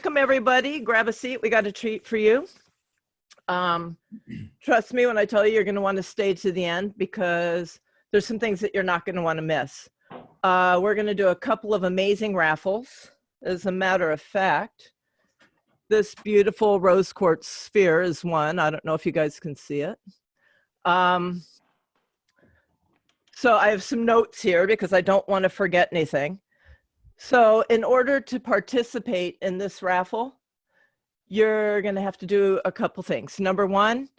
welcome everybody. Grab a seat. We got a treat for you. Trust me when I tell you, you're going to want to stay to the end because there's some things that you're not going to want to miss. We're going to do a couple of amazing raffles. As a matter of fact, this beautiful rose quartz sphere is one. I don't know if you guys can see it. So I have some notes here because I don't want to forget anything. So in order to participate in this raffle, you're going to have to do a couple things. Number one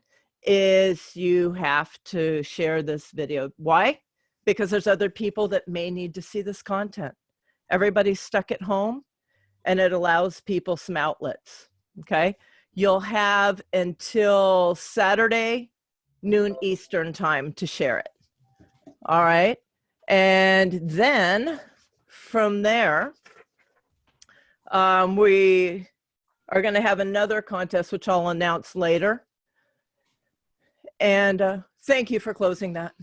is you have to share this video. Why? Because there's other people that may need to see this content. Everybody's stuck at home and it allows people some outlets. Okay. You'll have until Saturday, noon Eastern time to share it. All right. And then from there, we are going to have another contest, which I'll announce later. And thank you for closing that.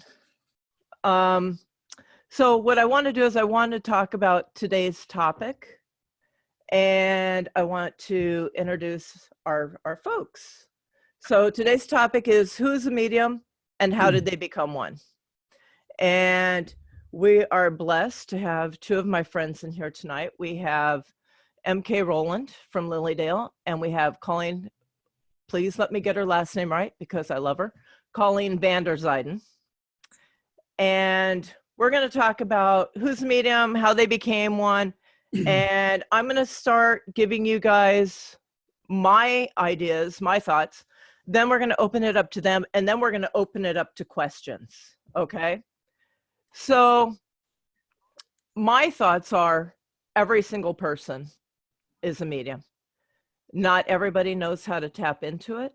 So what I want to do is I want to talk about today's topic. And I want to introduce our folks. So today's topic is who's a medium and how did they become one? And we are blessed to have two of my friends in here tonight. We have MK Roland from Lilydale, and we have Colleen, please let me get her last name right because I love her, Colleen Vanderzyden. And we're going to talk about who's a medium, how they became one, and I'm going to start giving you guys my ideas, my thoughts. Then we're going to open it up to them, and then we're going to open it up to questions, okay? So my thoughts are every single person is a medium. Not everybody knows how to tap into it.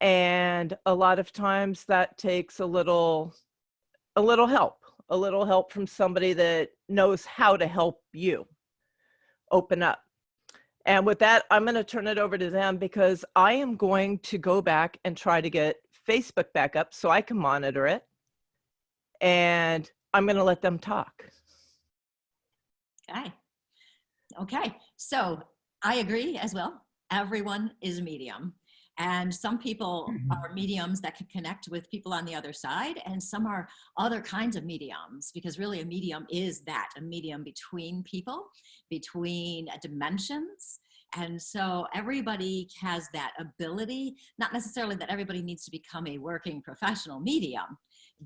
And a lot of times that takes a little help from somebody that knows how to help you open up. And with that, I'm going to turn it over to them because I am going to go back and try to get Facebook back up so I can monitor it. And I'm going to let them talk. Okay. So I agree as well. Everyone is a medium. And some people are mediums that can connect with people on the other side. And some are other kinds of mediums, because really a medium is that, a medium between people, between dimensions. And so everybody has that ability, not necessarily that everybody needs to become a working professional medium,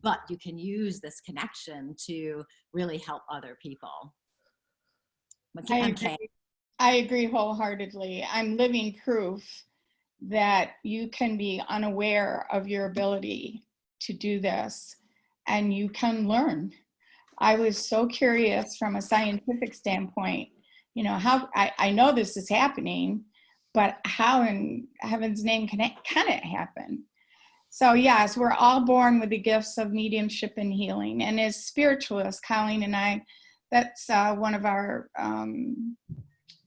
but you can use this connection to really help other people. I agree wholeheartedly. I'm living proof that you can be unaware of your ability to do this and you can learn. I was so curious from a scientific standpoint, you know, how I know this is happening, but how in heaven's name can it happen? So yes, we're all born with the gifts of mediumship and healing. And as spiritualists, Colleen and I, that's one of our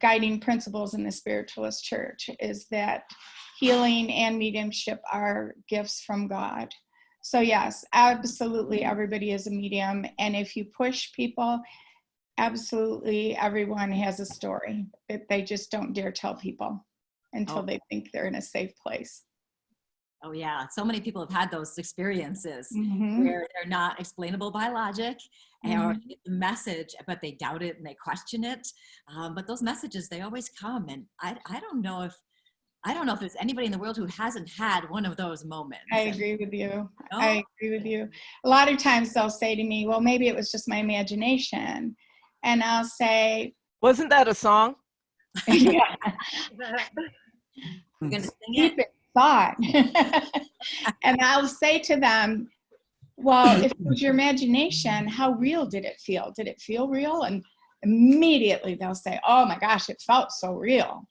guiding principles in the spiritualist church, is that healing and mediumship are gifts from God. So yes, absolutely everybody is a medium. And if you push people, absolutely everyone has a story that they just don't dare tell people until they think they're in a safe place. Oh yeah, so many people have had those experiences where they're not explainable by logic, or the message, but they doubt it and they question it. But those messages, they always come, and I don't know if there's anybody in the world who hasn't had one of those moments. I agree with you. I agree with you. A lot of times they'll say to me, "Well, maybe it was just my imagination," and I'll say, "Wasn't that a song?" Yeah. We're gonna sing Keep it. Thought. And I'll say to them, well, if it was your imagination, how real did it feel? Did it feel real? And immediately they'll say, oh my gosh, it felt so real.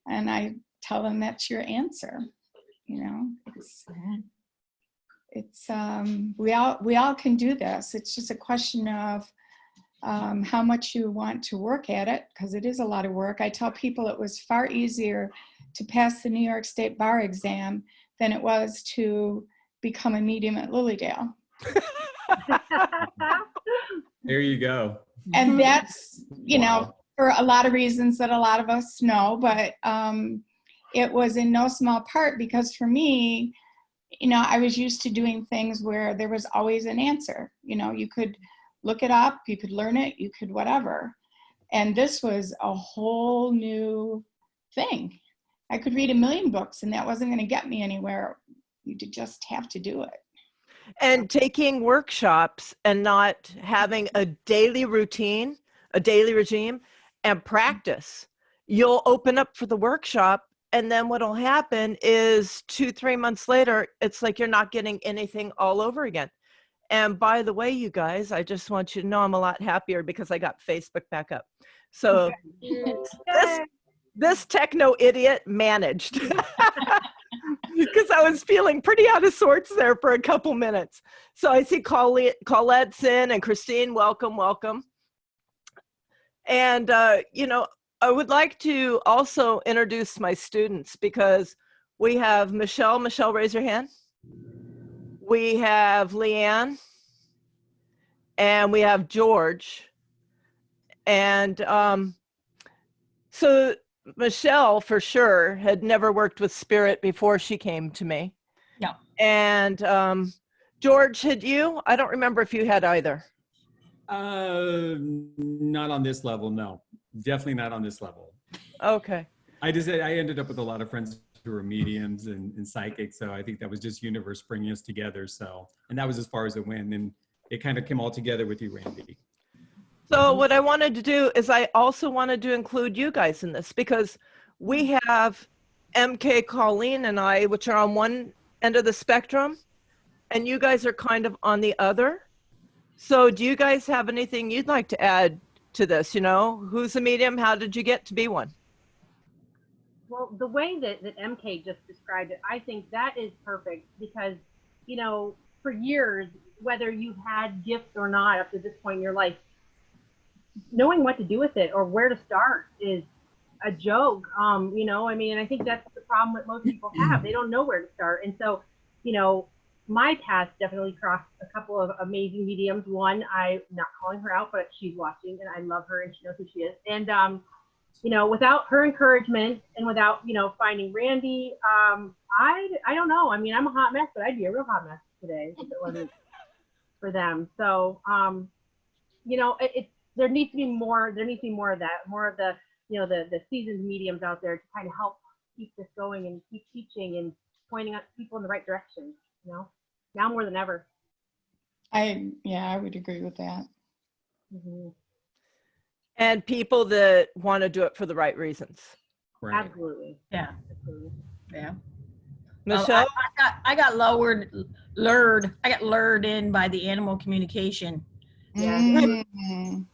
And I tell them that's your answer. You know, it's we all can do this. It's just a question of how much you want to work at it, because it is a lot of work. I tell people it was far easier to pass the New York State bar exam than it was to become a medium at Lilydale. There you go. And that's, you know, for a lot of reasons that a lot of us know, but it was in no small part because for me, you know, I was used to doing things where there was always an answer. You know, you could look it up, you could learn it, you could whatever. And this was a whole new thing. I could read a million books and that wasn't going to get me anywhere. You just have to do it. And taking workshops and not having a daily routine, a daily regime, and practice. You'll open up for the workshop, and then what'll happen is 2-3 months later, it's like you're not getting anything all over again. And by the way, you guys, I just want you to know I'm a lot happier because I got Facebook back up. So this techno idiot managed. Because I was feeling pretty out of sorts there for a couple minutes. So I see Colette's in, and Christine, welcome, welcome. And, you know, I would like to also introduce my students because we have Michelle. Michelle, raise your hand. We have Leanne. And we have George. And so Michelle, for sure, had never worked with spirit before she came to me. No. And George, had you? I don't remember if you had either. Not on this level, no. Definitely not on this level. Okay. I ended up with a lot of friends who were mediums and psychics, so I think that was just universe bringing us together. So, and that was as far as it went, and it kind of came all together with you, Randy. So what I wanted to do is I also wanted to include you guys in this because we have MK, Colleen, and I, which are on one end of the spectrum, and you guys are kind of on the other. So do you guys have anything you'd like to add to this? You know, who's a medium? How did you get to be one? Well, the way that MK just described it, I think that is perfect because, you know, for years, whether you've had gifts or not up to this point in your life, knowing what to do with it or where to start is a joke. You know, I mean, I think that's the problem that most people have. They don't know where to start. And so, you know, my path definitely crossed a couple of amazing mediums. One, I'm not calling her out, but she's watching and I love her and she knows who she is. And, you know, without her encouragement and without, you know, finding Randy, I don't know. I mean, I'm a hot mess, but I'd be a real hot mess today if it wasn't for them. So, you know, there needs to be more of that, more of the, you know, the seasoned mediums out there to kind of help keep this going and keep teaching and pointing out people in the right direction, you know, now more than ever. I would agree with that. Mm-hmm. And people that want to do it for the right reasons. Right. Absolutely. Yeah. Absolutely. Yeah. Michelle? I got lured in by the animal communication. Yeah. Mm.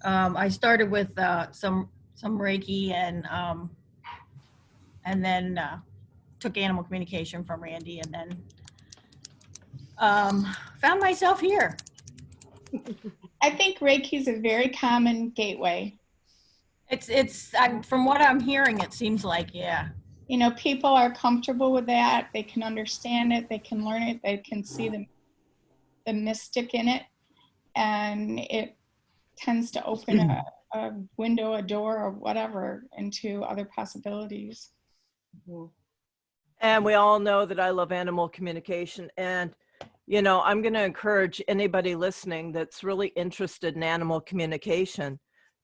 I started with some Reiki and then took animal communication from Randy and then found myself here. I think Reiki is a very common gateway. From what I'm hearing, it seems like, yeah. You know, people are comfortable with that. They can understand it. They can learn it. They can see the mystic in it. And it tends to open a window, a door, or whatever into other possibilities. And we all know that I love animal communication. And, you know, I'm going to encourage anybody listening that's really interested in animal communication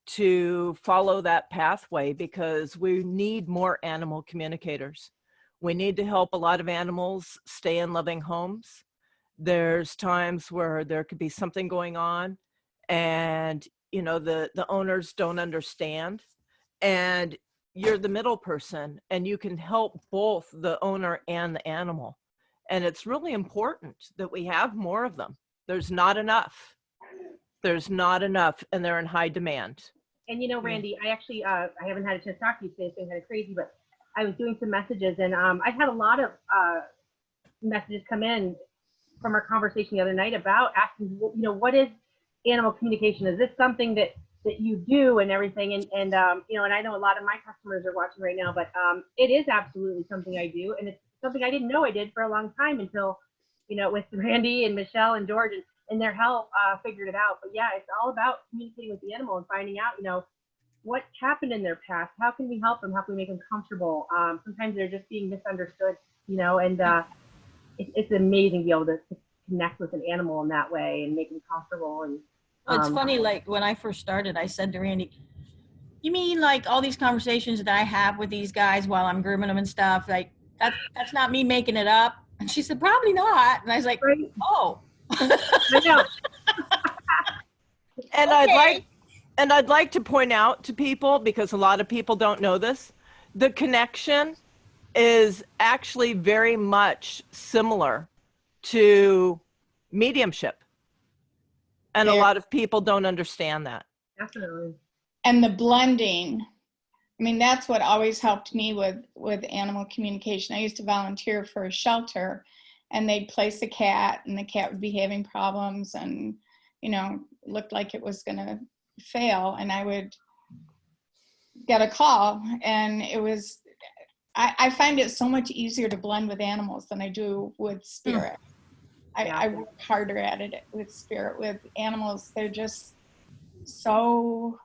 to follow that pathway because we need more animal communicators. We need to help a lot of animals stay in loving homes. There's times where there could be something going on and, you know, the owners don't understand. And you're the middle person and you can help both the owner and the animal. And it's really important that we have more of them. There's not enough. There's not enough and they're in high demand. And you know, Randy, I actually, I haven't had a chance to talk to you today, it's been kind of crazy, but I was doing some messages and I've had a lot of messages come in from our conversation the other night about asking, you know, what is animal communication? Is this something that you do and everything? And you know, and I know a lot of my customers are watching right now, but it is absolutely something I do. And it's something I didn't know I did for a long time until, you know, with Randy and Michelle and George and their help figured it out. But yeah, it's all about communicating with the animal and finding out, you know, what happened in their past. How can we help them? How can we make them comfortable? Sometimes they're just being misunderstood, you know, and it's amazing to be able to connect with an animal in that way and make them comfortable. And Well, it's funny, like when I first started, I said to Randy, you mean like all these conversations that I have with these guys while I'm grooming them and stuff, like that's not me making it up? And she said, probably not. And I was like, right. oh. I know. And Okay. I'd like to point out to people, because a lot of people don't know this, the connection is actually very much similar to mediumship. And a There- lot of people don't understand that. Definitely. And the blending, I mean, that's what always helped me with animal communication. I used to volunteer for a shelter, and they'd place a cat, and the cat would be having problems, and, you know, looked like it was going to fail, and I would get a call, and it was, I find it so much easier to blend with animals than I do with spirit. I work harder at it with spirit. With animals, they're just so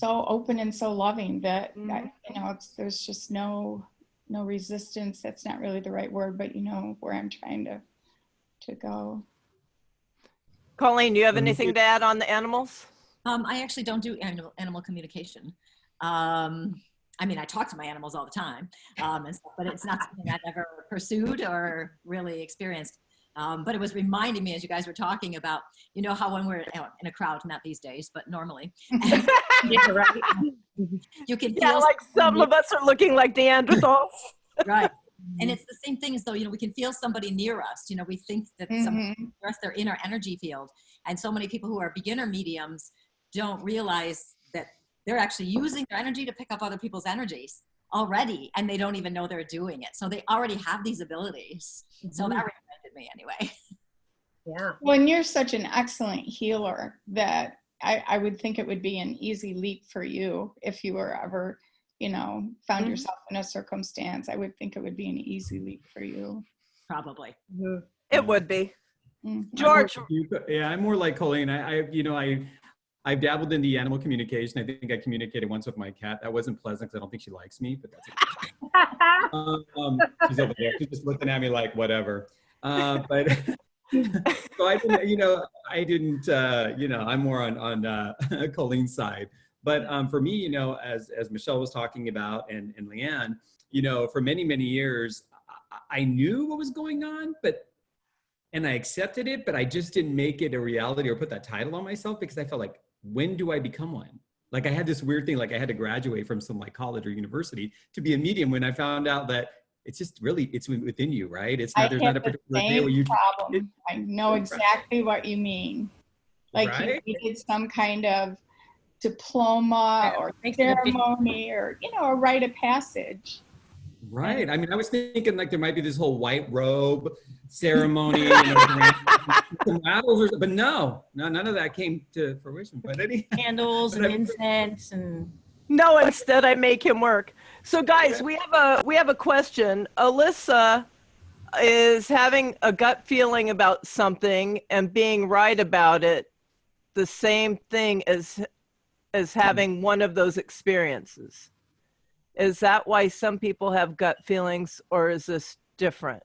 open and so loving that, you know, there's just no resistance. That's not really the right word, but you know where I'm trying to go. Colleen, do you have anything to add on the animals? I actually don't do animal communication. I mean, I talk to my animals all the time, and stuff, but it's not something I've ever pursued or really experienced. But it was reminding me as you guys were talking about, you know, how when we're in a crowd, not these days, but normally, Yeah, right. you can Yeah, feel like some of us are looking like Neanderthals. right. And it's the same thing as though, you know, we can feel somebody near us. You know, we think that somebody near us, they're in our energy field. And so many people who are beginner mediums don't realize that they're actually using their energy to pick up other people's energies already, and they don't even know they're doing it. So they already have these abilities. So that reminded me anyway. Yeah. Well, and you're such an excellent healer that I would think it would be an easy leap for you if you were ever, you know, found yourself in a circumstance. I would think it would be an easy leap for you. Probably. It would be. Mhm. George, Yeah, I'm more like Colleen. I've dabbled in the animal communication. I think I communicated once with my cat. That wasn't pleasant because I don't think she likes me, but that's okay. She's over there. She's just looking at me like whatever. But so I didn't, I'm more on Colleen's side. But for me, you know, as Michelle was talking about and Leanne, you know, for many, many years, I knew what was going on, and I accepted it, but I just didn't make it a reality or put that title on myself because I felt like, when do I become one? Like I had this weird thing, like I had to graduate from some like college or university to be a medium when I found out that it's just really, it's within you, right? It's not, there's not a particular day where you problem. I know exactly what you mean. Like right? you needed some kind of diploma or ceremony or, you know, a rite of passage. Right. I mean, I was thinking like there might be this whole white robe ceremony, but no, none of that came to fruition. But Candles and incense and. no, instead I make him work. So guys, we have a question. Alyssa is having a gut feeling about something and being right about it, the same thing as having one of those experiences. Is that why some people have gut feelings, or is this different?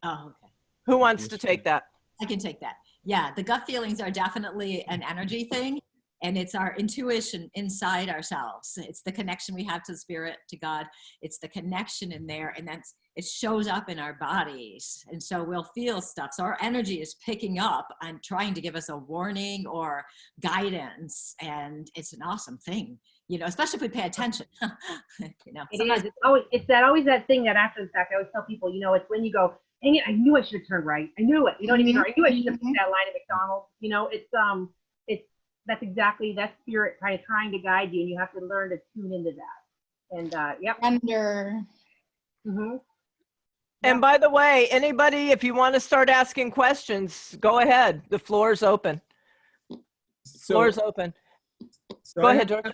Oh, okay. Who wants to take that? I can take that. Yeah, the gut feelings are definitely an energy thing, and it's our intuition inside ourselves. It's the connection we have to spirit, to God. It's the connection in there, and it shows up in our bodies. And so we'll feel stuff. So our energy is picking up and trying to give us a warning or guidance, and it's an awesome thing. You know, especially if we pay attention. You know, It is. It's always that thing that after the fact, I always tell people, you know, it's when you go, dang it, I knew I should have turned right. I knew it. You know what I mean? Or I knew I should have picked that line at McDonald's. You know, that's exactly that spirit kind of trying to guide you, and you have to learn to tune into that. And yep. And by the way, anybody, if you want to start asking questions, go ahead. The floor is open. Floor is open. Go ahead, George.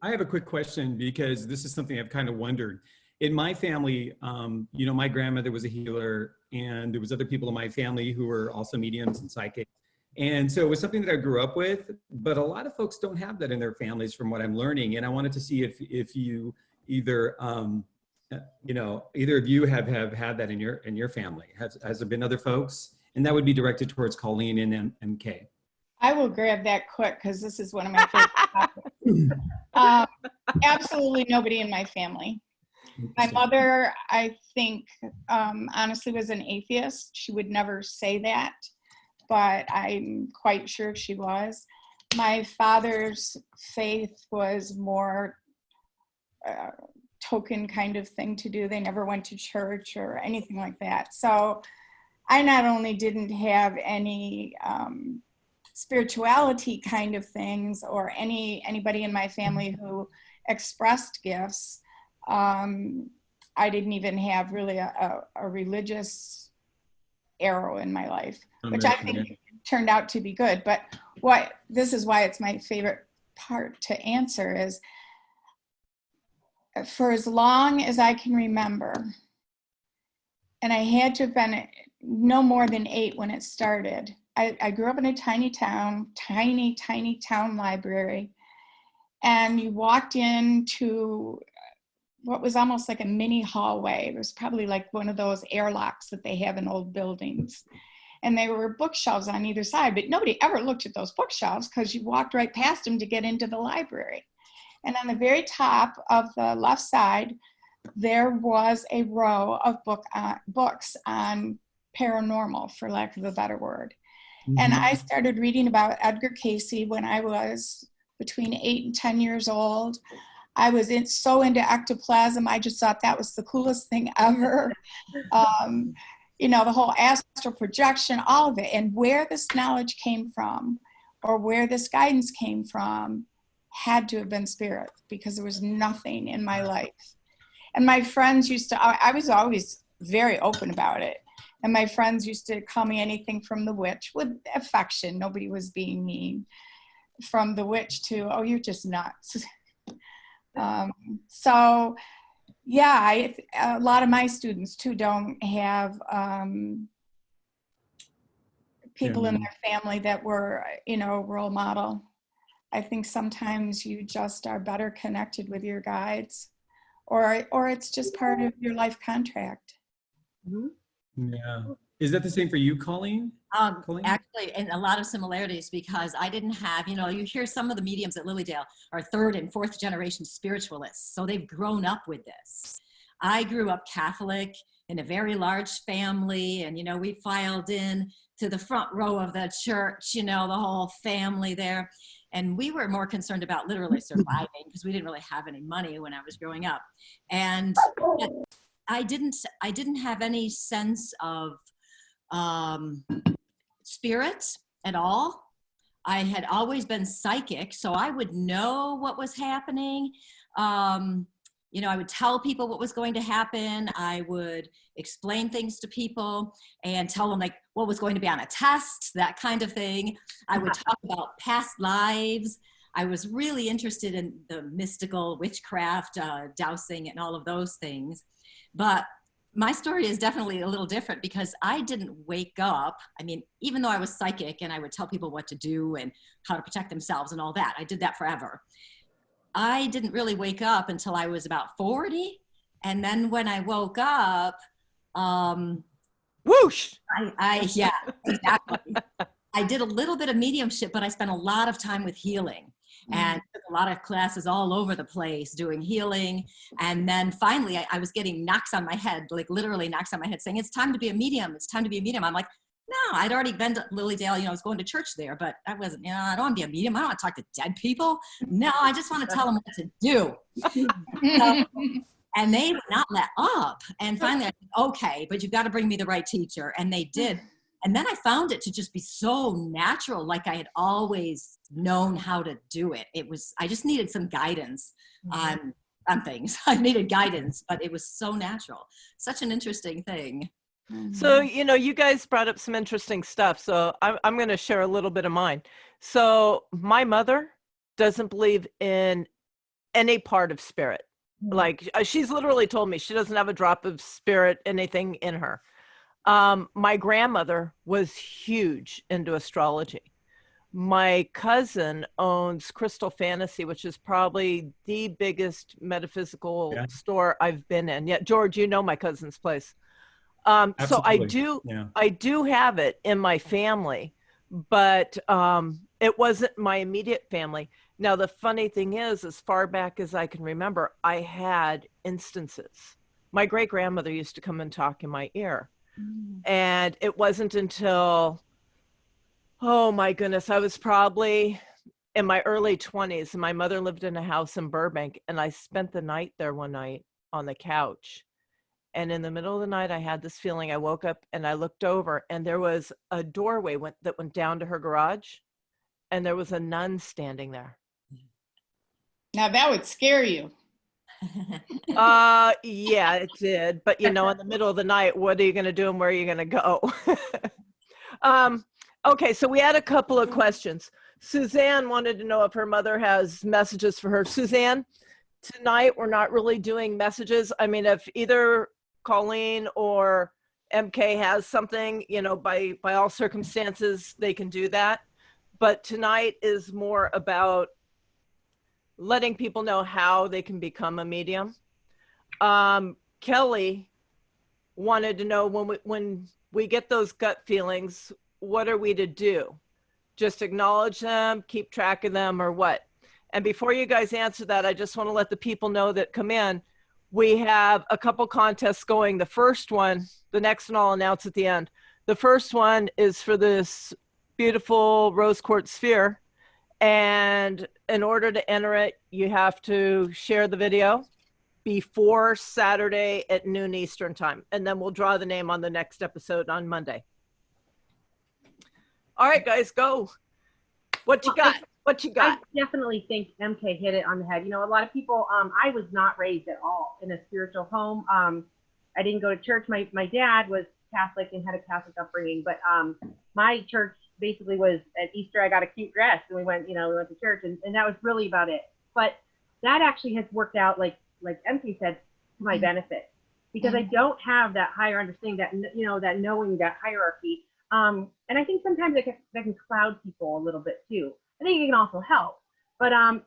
I have a quick question because this is something I've kind of wondered. In my family, you know, my grandmother was a healer, and there was other people in my family who were also mediums and psychics. And so it was something that I grew up with, but a lot of folks don't have that in their families from what I'm learning. And I wanted to see if you either, either of you have had that in your family. Has there been other folks? And that would be directed towards Colleen and MK. I will grab that quick because this is one of my favorite topics. Absolutely nobody in my family. My mother, I think, honestly was an atheist. She would never say that, but I'm quite sure she was. My father's faith was more token kind of thing to do. They never went to church or anything like that. So I not only didn't have any spirituality kind of things or anybody in my family who expressed gifts. I didn't even have really a religious arrow in my life, which I think turned out to be good. But this is why it's my favorite part to answer is, for as long as I can remember, and I had to have been no more than 8 when it started. I grew up in a tiny town library, and you walked into what was almost like a mini hallway. It was probably like one of those airlocks that they have in old buildings. And there were bookshelves on either side, but nobody ever looked at those bookshelves because you walked right past them to get into the library. And on the very top of the left side, there was a row of books on paranormal, for lack of a better word. Mm-hmm. And I started reading about Edgar Cayce when I was between 8 and 10 years old. I was so into ectoplasm. I just thought that was the coolest thing ever. The whole astral projection, all of it. And where this knowledge came from, or where this guidance came from, had to have been spirit, because there was nothing in my life. And my friends I was always very open about it. And my friends used to call me anything from the witch, with affection. Nobody was being mean. From the witch to, oh, you're just nuts. So yeah, a lot of my students too don't have people in their family that were, role model. I think sometimes you just are better connected with your guides, or it's just part of your life contract. Mm-hmm. Yeah. Is that the same for you, Colleen? Colleen? Actually, and a lot of similarities, because I didn't have, you hear some of the mediums at Lilydale are 3rd and 4th generation spiritualists. So they've grown up with this. I grew up Catholic in a very large family, and, we filed in to the front row of the church, the whole family there. And we were more concerned about literally surviving, because we didn't really have any money when I was growing up. And I didn't have any sense of spirit at all. I had always been psychic, so I would know what was happening. I would tell people what was going to happen. I would explain things to people and tell them like what was going to be on a test, that kind of thing. I would talk about past lives. I was really interested in the mystical witchcraft, dowsing, and all of those things. But my story is definitely a little different, because I didn't wake up. I mean, even though I was psychic and I would tell people what to do and how to protect themselves and all that, I did that forever. I didn't really wake up until I was about 40. And then when I woke up, whoosh! Yeah, exactly. I did a little bit of mediumship, but I spent a lot of time with healing. And took a lot of classes all over the place doing healing. And then finally I was getting knocks on my head, like literally knocks on my head, saying, it's time to be a medium. It's time to be a medium. I'm like, no, I'd already been to Lilydale. I was going to church there, but I wasn't, I don't want to be a medium. I don't want to talk to dead people. No, I just want to tell them what to do. And they would not let up. And finally I said, okay, but you've got to bring me the right teacher. And they did. And then I found it to just be so natural, like I had always known how to do it. I just needed some guidance on things. I needed guidance, but it was so natural. Such an interesting thing. So, you guys brought up some interesting stuff. So I'm going to share a little bit of mine. So my mother doesn't believe in any part of spirit. Like she's literally told me she doesn't have a drop of spirit, anything in her. My grandmother was huge into astrology. My cousin owns Crystal Fantasy, which is probably the biggest metaphysical store I've been in. Yeah, George, you know my cousin's place. So I do have it in my family, but it wasn't my immediate family. Now, the funny thing is, as far back as I can remember, I had instances. My great grandmother used to come and talk in my ear. And it wasn't until, oh my goodness, I was probably in my early 20s, and my mother lived in a house in Burbank, and I spent the night there one night on the couch. And in the middle of the night, I had this feeling. I woke up and I looked over, and there was a doorway that went down to her garage, and there was a nun standing there. Now that would scare you. Yeah, it did. But in the middle of the night, what are you going to do and where are you going to go? Okay, so we had a couple of questions. Suzanne wanted to know if her mother has messages for her. Suzanne, tonight we're not really doing messages. I mean, if either Colleen or MK has something, by all circumstances, they can do that. But tonight is more about letting people know how they can become a medium. Kelly wanted to know, when we get those gut feelings, what are we to do? Just acknowledge them, keep track of them, or what? And before you guys answer that, I just want to let the people know that come in, we have a couple contests going. The first one, the next one I'll announce at the end. The first one is for this beautiful rose quartz sphere. And in order to enter it, you have to share the video before Saturday at noon Eastern time. And then we'll draw the name on the next episode on Monday. All right, guys, go. What you got? What you got? I definitely think MK hit it on the head. A lot of people, I was not raised at all in a spiritual home. I didn't go to church. My dad was Catholic and had a Catholic upbringing, but my church basically was at Easter, I got a cute dress and we went to church, and that was really about it. But that actually has worked out, like MK said, to my benefit, because I don't have that higher understanding, that knowing, that hierarchy. And I think sometimes that can cloud people a little bit too. I think it can also help. But I'm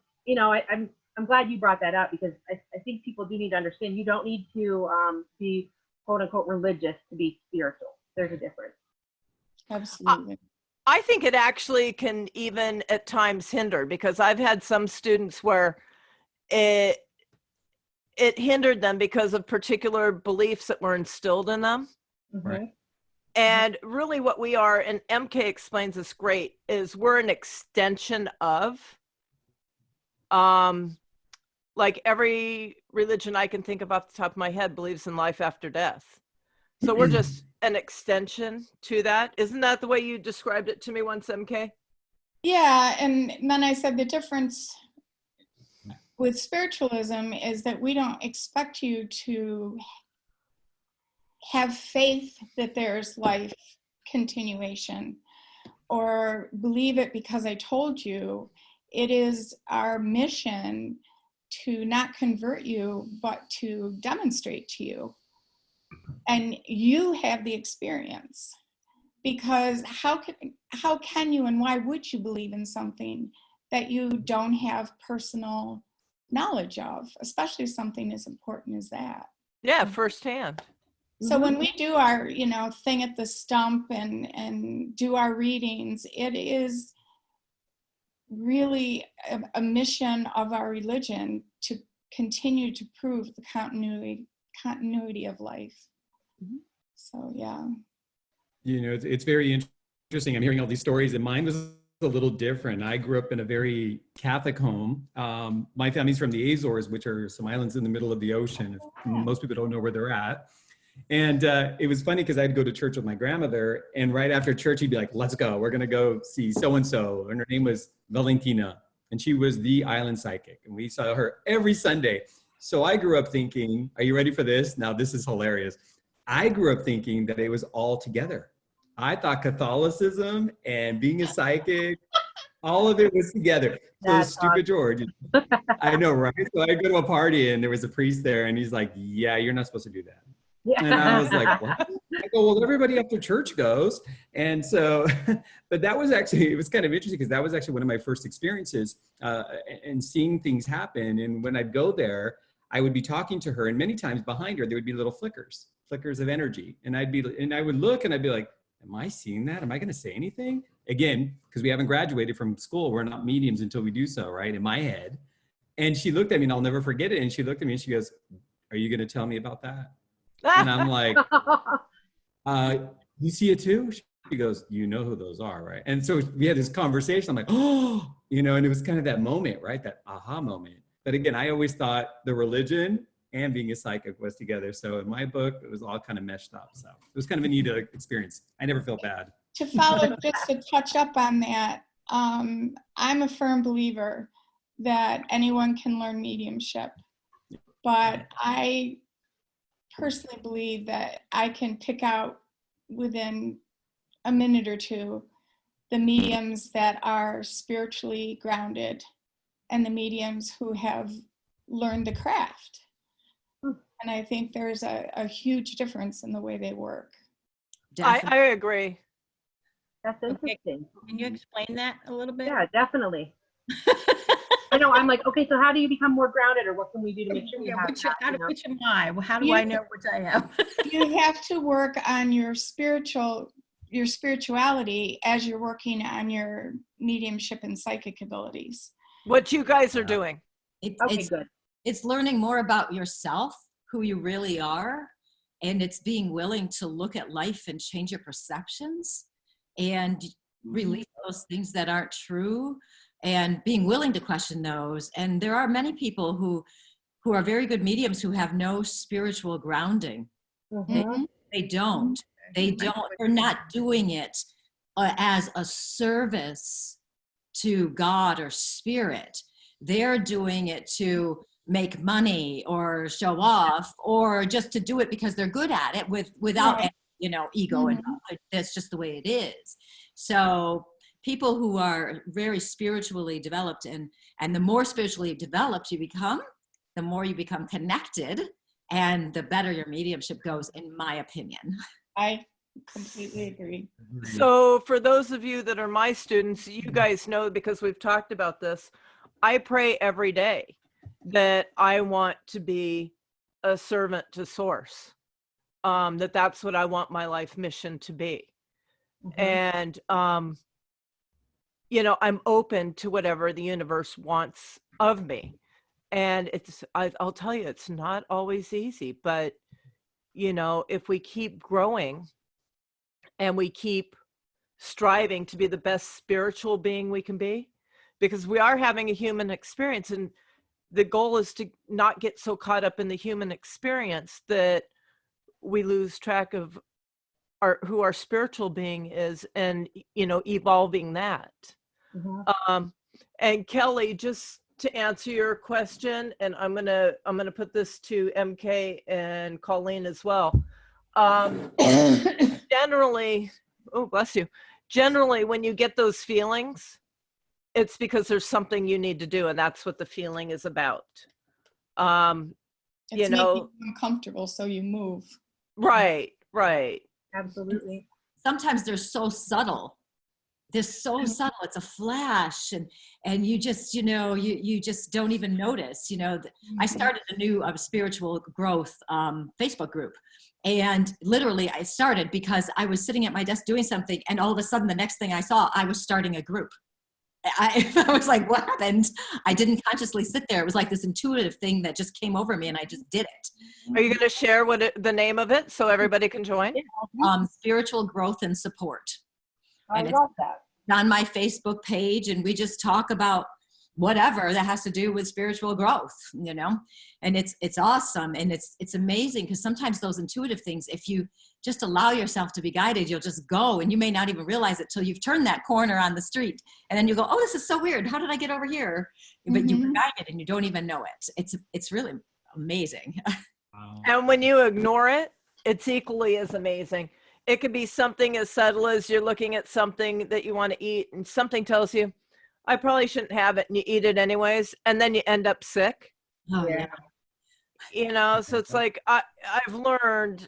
glad you brought that up, because I think people do need to understand you don't need to be quote unquote religious to be spiritual. There's a difference. Absolutely. I think it actually can even at times hinder, because I've had some students where it hindered them because of particular beliefs that were instilled in them. Right. And really what we are, and MK explains this great, is we're an extension of, like every religion I can think of off the top of my head believes in life after death. So we're just an extension to that. Isn't that the way you described it to me once, MK? Yeah, and then I said the difference with spiritualism is that we don't expect you to have faith that there's life continuation or believe it because I told you. It is our mission to not convert you, but to demonstrate to you. And you have the experience, because how can you and why would you believe in something that you don't have personal knowledge of, especially something as important as that? Yeah, firsthand. So when we do our, thing at the stump and do our readings, it is really a mission of our religion to continue to prove the continuity of life. So, yeah. It's very interesting. I'm hearing all these stories, and mine was a little different. I grew up in a very Catholic home. My family's from the Azores, which are some islands in the middle of the ocean. Most people don't know where they're at. And it was funny because I'd go to church with my grandmother, and right after church, he'd be like, let's go. We're going to go see so-and-so. And her name was Valentina, and she was the island psychic. And we saw her every Sunday. So I grew up thinking, are you ready for this? Now, this is hilarious. I grew up thinking that it was all together. I thought Catholicism and being a psychic, all of it was together. So stupid George. I know, right? So I go to a party and there was a priest there and he's like, yeah, you're not supposed to do that. Yeah. And I was like, what? go, well, everybody after church goes. And so, but that was actually, it was kind of interesting because that was actually one of my first experiences and seeing things happen. And when I'd go there, I would be talking to her, and many times behind her, there would be little flickers of energy. And I would look and I'd be like, am I seeing that? Am I going to say anything? Again, because we haven't graduated from school. We're not mediums until we do so, right? In my head. And she looked at me, and I'll never forget it. And she looked at me and she goes, are you going to tell me about that? And I'm like, you see it too? She goes, you know who those are, right? And so we had this conversation. I'm like, oh, and it was kind of that moment, right? That aha moment. But again, I always thought the religion and being a psychic was together. So in my book, it was all kind of meshed up. So it was kind of a neat experience. I never felt bad. To follow, just to touch up on that, I'm a firm believer that anyone can learn mediumship. But I personally believe that I can pick out within a minute or two the mediums that are spiritually grounded and the mediums who have learned the craft. And I think there's a huge difference in the way they work. I agree. That's interesting. Can you explain that a little bit? Yeah, definitely. I know. I'm like, okay, so how do you become more grounded, or what can we do to make sure we have Which that? am I? Well, how do I know which I am? You have to work on your spirituality as you're working on your mediumship and psychic abilities. What you guys are doing. Okay, good. It's learning more about yourself, who you really are, and it's being willing to look at life and change your perceptions and release those things that aren't true, and being willing to question those. And there are many people who are very good mediums who have no spiritual grounding. Mhm. They don't. They're not doing it as a service to God or spirit. They're doing it to make money or show off, or just to do it because they're good at it without Right. ego and that's just the way it is. So people who are very spiritually developed, and the more spiritually developed you become, the more you become connected, and the better your mediumship goes, in my opinion. I completely agree. So for those of you that are my students, you guys know, because we've talked about this, I pray every day that I want to be a servant to source, that's what I want my life mission to be. And, I'm open to whatever the universe wants of me. And I'll tell you, it's not always easy, but, if we keep growing and we keep striving to be the best spiritual being we can be, because we are having a human experience, and the goal is to not get so caught up in the human experience that we lose track of who our spiritual being is, and evolving that. And Kelly, just to answer your question, and I'm gonna put this to MK and Colleen as well. Generally, oh bless you. Generally, when you get those feelings, it's because there's something you need to do, and that's what the feeling is about. It's making you uncomfortable, so you move. Right. Absolutely. Sometimes they're so subtle. They're so subtle. It's a flash, and you just, you just don't even notice. I started a new spiritual growth Facebook group, and literally I started because I was sitting at my desk doing something, and all of a sudden the next thing I saw, I was starting a group. I was like, what happened? I didn't consciously sit there. It was like this intuitive thing that just came over me, and I just did it. Are you going to share the name of it so everybody can join? Spiritual Growth and Support. I love that. It's on my Facebook page, and we just talk about whatever that has to do with spiritual growth, and it's awesome. And it's amazing, because sometimes those intuitive things, if you just allow yourself to be guided, you'll just go, and you may not even realize it till you've turned that corner on the street, and then you go, oh, this is so weird. How did I get over here? But you were guided and you don't even know it. It's really amazing. And when you ignore it, it's equally as amazing. It could be something as subtle as you're looking at something that you want to eat, and something tells you, I probably shouldn't have it, and you eat it anyways, and then you end up sick. Oh, Yeah. yeah. So it's like I've learned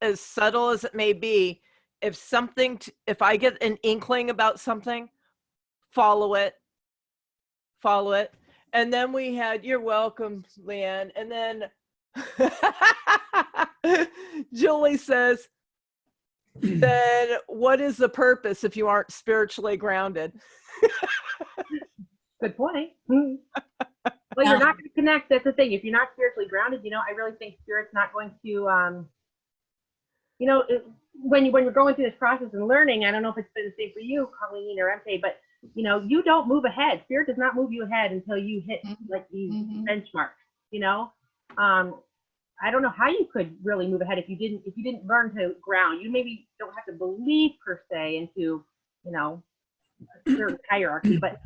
as subtle as it may be, if I get an inkling about something, follow it. And then we had, you're welcome, Leanne. And then Julie says, then what is the purpose if you aren't spiritually grounded? Good point. Well, you're not going to connect. That's the thing. If you're not spiritually grounded, I really think spirit's not going to, when you're going through this process and learning, I don't know if it's been the same for you, Colleen or MK, but you don't move ahead. Spirit does not move you ahead until you hit like these benchmarks. I don't know how you could really move ahead if you didn't learn to ground. You maybe don't have to believe per se into a certain hierarchy, but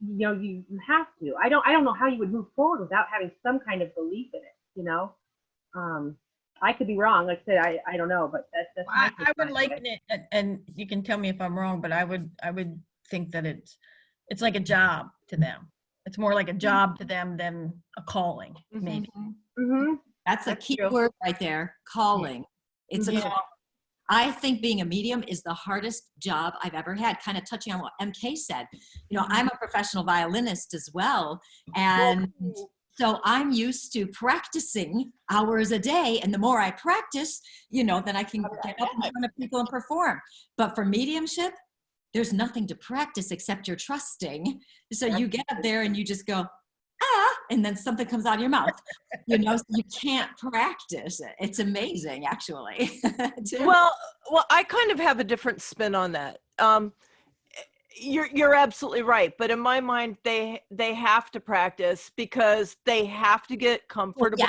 you have to. I don't know how you would move forward without having some kind of belief in it. I could be wrong. Like I said, I don't know, but that's I would liken it, and you can tell me if I'm wrong, but I would think that it's like a job to them. It's more like a job to them than a calling, maybe. Mm-hmm. That's a key word right there, calling. It's a call. I think being a medium is the hardest job I've ever had, kind of touching on what MK said. I'm a professional violinist as well. And so I'm used to practicing hours a day. And the more I practice, then I can get up in front of people and perform. But for mediumship, there's nothing to practice except you're trusting. So you get up there and you just go, and then something comes out of your mouth. So you can't practice it. It's amazing, actually. Well, I kind of have a different spin on that. You're absolutely right, but in my mind, they have to practice because they have to get comfortable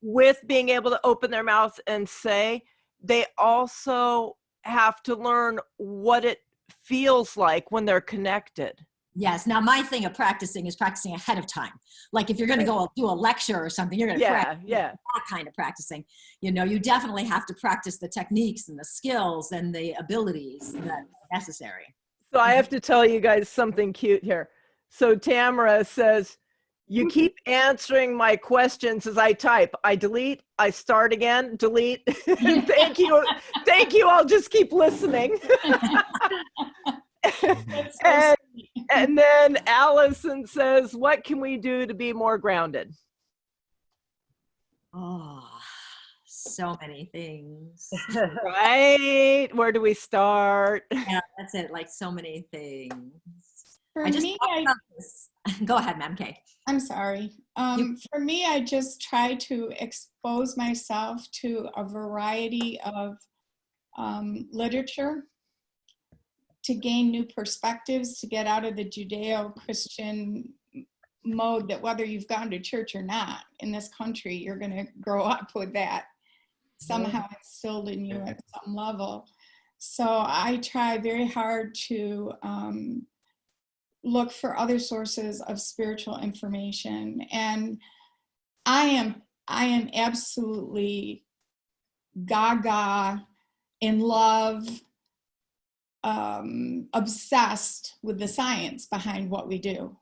with being able to open their mouth and say. They also have to learn what it feels like when they're connected. Yes. Now, my thing of practicing is practicing ahead of time. Like if you're going to go do a lecture or something, you're going to practice that kind of practicing. You definitely have to practice the techniques and the skills and the abilities that are necessary. So I have to tell you guys something cute here. So Tamara says, you keep answering my questions as I type. I delete, I start again, delete. Thank you. I'll just keep listening. And then Allison says, what can we do to be more grounded? Oh, so many things. Right? Where do we start? Yeah, that's it. Like so many things. For me, go ahead, Ma'am Kay. I'm sorry. For me, I just try to expose myself to a variety of literature to gain new perspectives, to get out of the Judeo-Christian mode that whether you've gone to church or not in this country, you're going to grow up with that somehow instilled in you at some level. So I try very hard to look for other sources of spiritual information. And I am absolutely gaga in love, obsessed with the science behind what we do.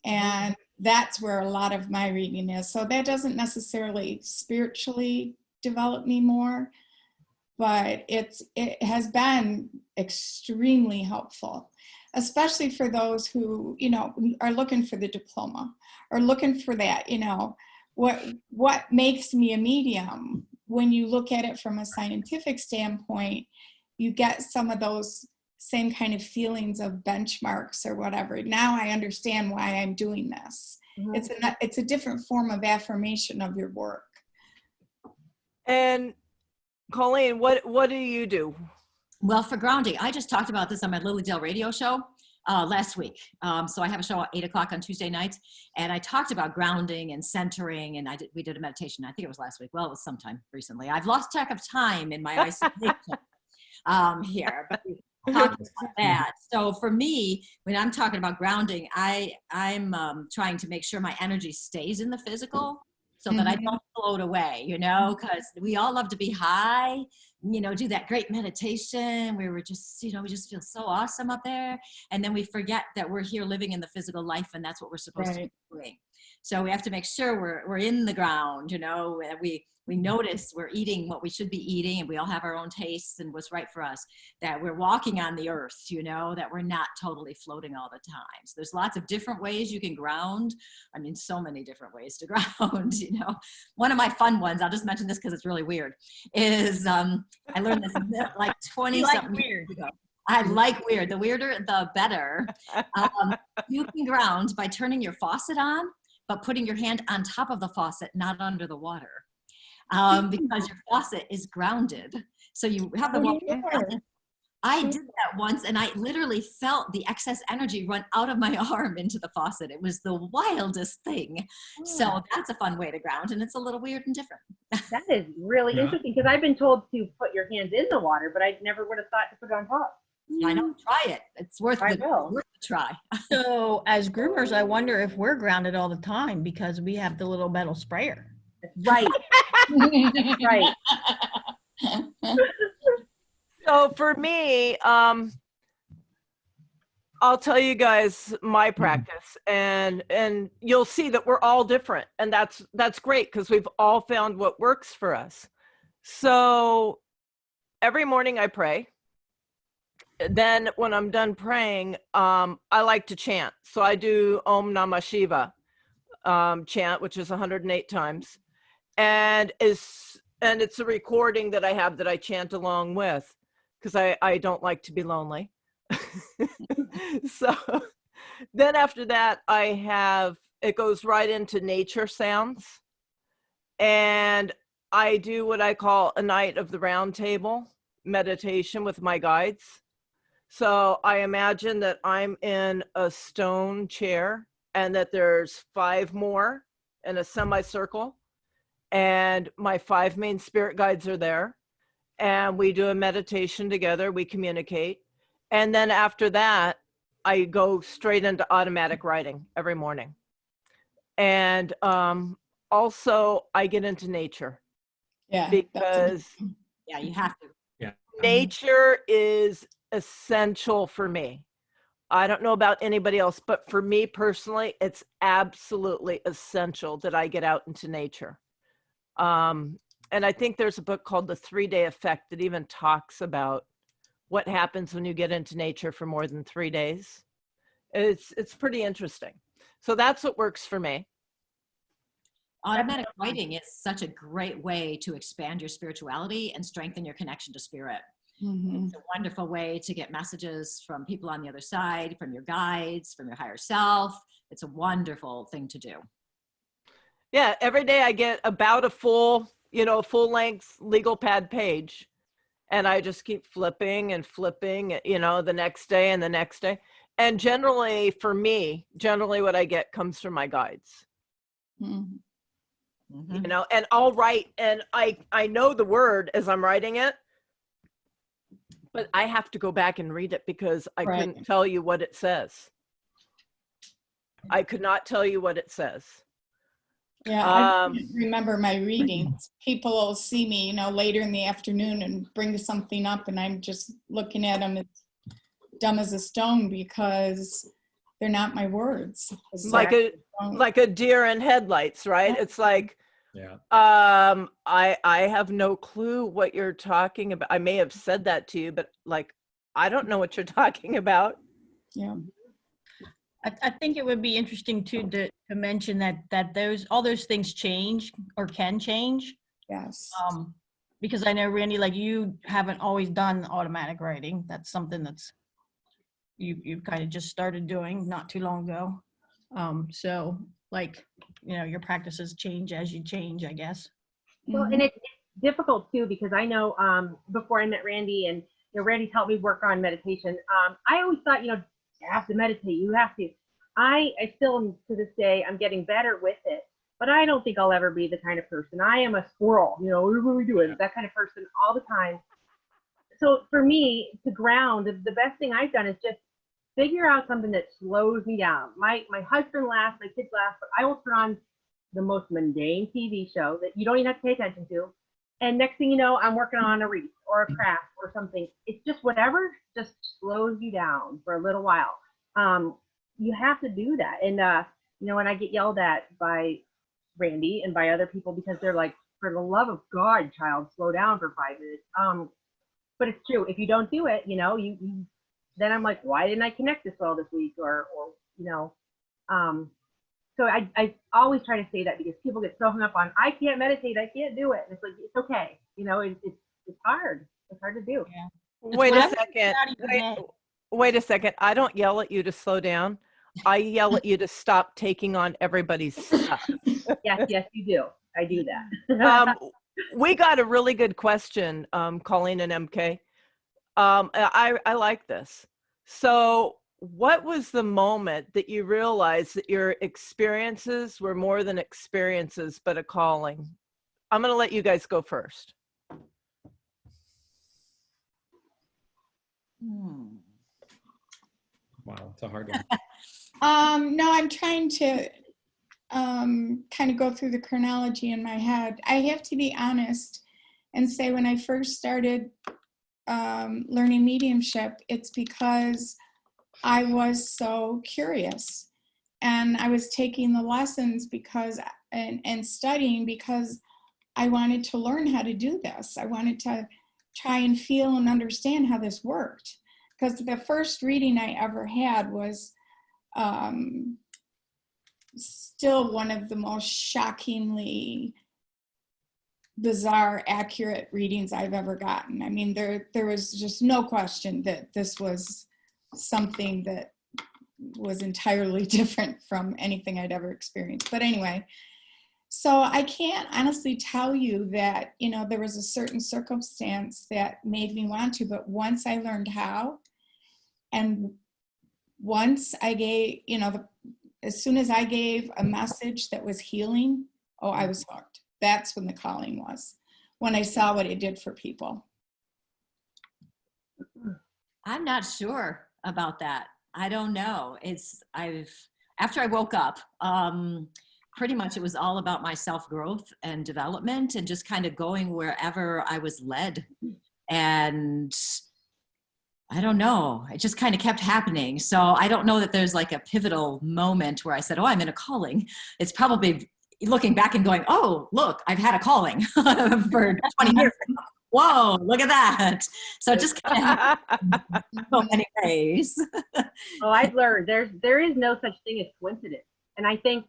And that's where a lot of my reading is. So that doesn't necessarily spiritually develop me more, but it has been extremely helpful, especially for those who, are looking for the diploma or looking for that, what makes me a medium. When you look at it from a scientific standpoint, you get some of those same kind of feelings of benchmarks or whatever. Now I understand why I'm doing this. Mm-hmm. It's a different form of affirmation of your work. And Colleen, what do you do? Well, for grounding, I just talked about this on my Lily Dale radio show last week. So I have a show at 8:00 on Tuesday nights, and I talked about grounding and centering, and we did a meditation. I think it was last week. Well, it was sometime recently. I've lost track of time in my isolation here, but we talked about that. So for me, when I'm talking about grounding, I'm trying to make sure my energy stays in the physical, so that I don't float away, because we all love to be high, do that great meditation where we're just, we just feel so awesome up there. And then we forget that we're here living in the physical life, and that's what we're supposed to be doing. So we have to make sure we're in the ground, you know, we notice we're eating what we should be eating, and we all have our own tastes and what's right for us, that we're walking on the earth, you know, that we're not totally floating all the time. So there's lots of different ways you can ground. I mean, so many different ways to ground, you know. One of my fun ones, I'll just mention this because it's really weird, is I learned this like 20 something years ago. I like weird. The weirder, the better. You can ground by turning your faucet on, but putting your hand on top of the faucet, not under the water. Because your faucet is grounded. So you have the water. I did that once, and I literally felt the excess energy run out of my arm into the faucet. It was the wildest thing. So that's a fun way to ground, and it's a little weird and different. That is really interesting, because I've been told to put your hands in the water, but I never would have thought to put it on top. I know, try it. It's worth the try. So as groomers, I wonder if we're grounded all the time because we have the little metal sprayer. Right. Right. So for me, I'll tell you guys my practice, and you'll see that we're all different, and that's great because we've all found what works for us. So every morning I pray. Then when I'm done praying, I like to chant. So I do Om Namah Shiva chant, which is 108 times. And it's a recording that I have that I chant along with, because I don't like to be lonely. So then after that, it goes right into nature sounds. And I do what I call a night of the round table meditation with my guides. So I imagine that I'm in a stone chair and that there's 5 more in a semicircle, and my 5 main spirit guides are there, and we do a meditation together, we communicate. And then after that, I go straight into automatic writing every morning. And also I get into nature. Yeah. Because yeah, you have to. Yeah. Nature is essential for me. I don't know about anybody else, but for me personally, it's absolutely essential that I get out into nature. And I think there's a book called The 3-Day Effect that even talks about what happens when you get into nature for more than 3 days. It's pretty interesting. So that's what works for me. Automatic writing is such a great way to expand your spirituality and strengthen your connection to spirit. Mm-hmm. It's a wonderful way to get messages from people on the other side, from your guides, from your higher self. It's a wonderful thing to do. Yeah, every day I get about a full length legal pad page, and I just keep flipping and flipping, the next day and the next day. And generally for me, what I get comes from my guides. Mm-hmm. Mm-hmm. And I'll write, and I know the word as I'm writing it, but I have to go back and read it because I couldn't tell you what it says. I could not tell you what it says. Yeah, I remember my readings. People will see me, later in the afternoon and bring something up, and I'm just looking at them as dumb as a stone because they're not my words. Like a deer in headlights, right? It's like, yeah. I have no clue what you're talking about. I may have said that to you, but I don't know what you're talking about. Yeah. I think it would be interesting too to mention that all those things change or can change. Yes. Because I know, Randy, you haven't always done automatic writing. That's something that's you've kind of just started doing not too long ago. So your practices change as you change, I guess. Well, and it's difficult too, because I know before I met Randy, and Randy's helped me work on meditation. I always thought, you have to meditate, you have to. I still, to this day, I'm getting better with it, but I don't think I'll ever be the kind of person. I am a squirrel, what are we doing? That kind of person all the time. So for me to ground, the best thing I've done is just figure out something that slows me down. My husband laughs, my kids laugh, but I will turn on the most mundane TV show that you don't even have to pay attention to. And next thing you know, I'm working on a wreath or a craft or something. It's just whatever just slows you down for a little while. You have to do that. And And I get yelled at by Randy and by other people because they're like, for the love of God, child, slow down for 5 minutes. But it's true. If you don't do it, you then I'm like, why didn't I connect this well this week? Or so I always try to say that because people get so hung up on, I can't meditate, I can't do it. And it's like, it's okay. It's hard. It's hard to do. Yeah. Wait a whatever second. out of your head. Wait a second. I don't yell at you to slow down. I yell at you to stop taking on everybody's stuff. Yes, you do. I do that. We got a really good question, Colleen and MK. I like this. So what was the moment that you realized that your experiences were more than experiences, but a calling? I'm going to let you guys go first. Wow, it's a hard one. No, I'm trying to kind of go through the chronology in my head. I have to be honest and say when I first started learning mediumship, it's because I was so curious, and I was taking the lessons because and studying because I wanted to learn how to do this. I wanted to try and feel and understand how this worked, because the first reading I ever had was still one of the most shockingly bizarre, accurate readings I've ever gotten. I mean, there was just no question that this was something that was entirely different from anything I'd ever experienced. But anyway, so I can't honestly tell you that, there was a certain circumstance that made me want to, but once I learned how, and once I gave, as soon as I gave a message that was healing, I was hooked. That's when the calling was, when I saw what it did for people. I'm not sure about that. I don't know. After I woke up, pretty much it was all about my self-growth and development and just kind of going wherever I was led. And I don't know, it just kind of kept happening. So I don't know that there's like a pivotal moment where I said, I'm in a calling. It's probably looking back and going, look, I've had a calling for 20 years. Whoa, look at that. So it just kind of happened in so many ways. I've learned there is no such thing as coincidence. And I think,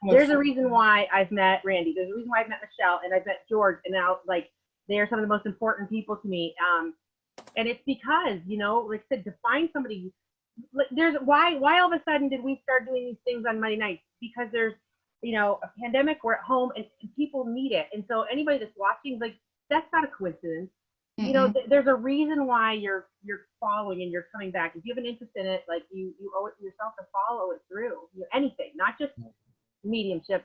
there's a reason why I've met Randy. There's a reason why I've met Michelle and I've met George. And now, they are some of the most important people to me. And it's because, like I said, to find somebody, there's why all of a sudden did we start doing these things on Monday nights? Because there's, a pandemic, we're at home and people need it. And so anybody that's watching, that's not a coincidence. Mm-hmm. There's a reason why you're following and you're coming back. If you have an interest in it, you owe it to yourself to follow it through. Anything, not just mediumship,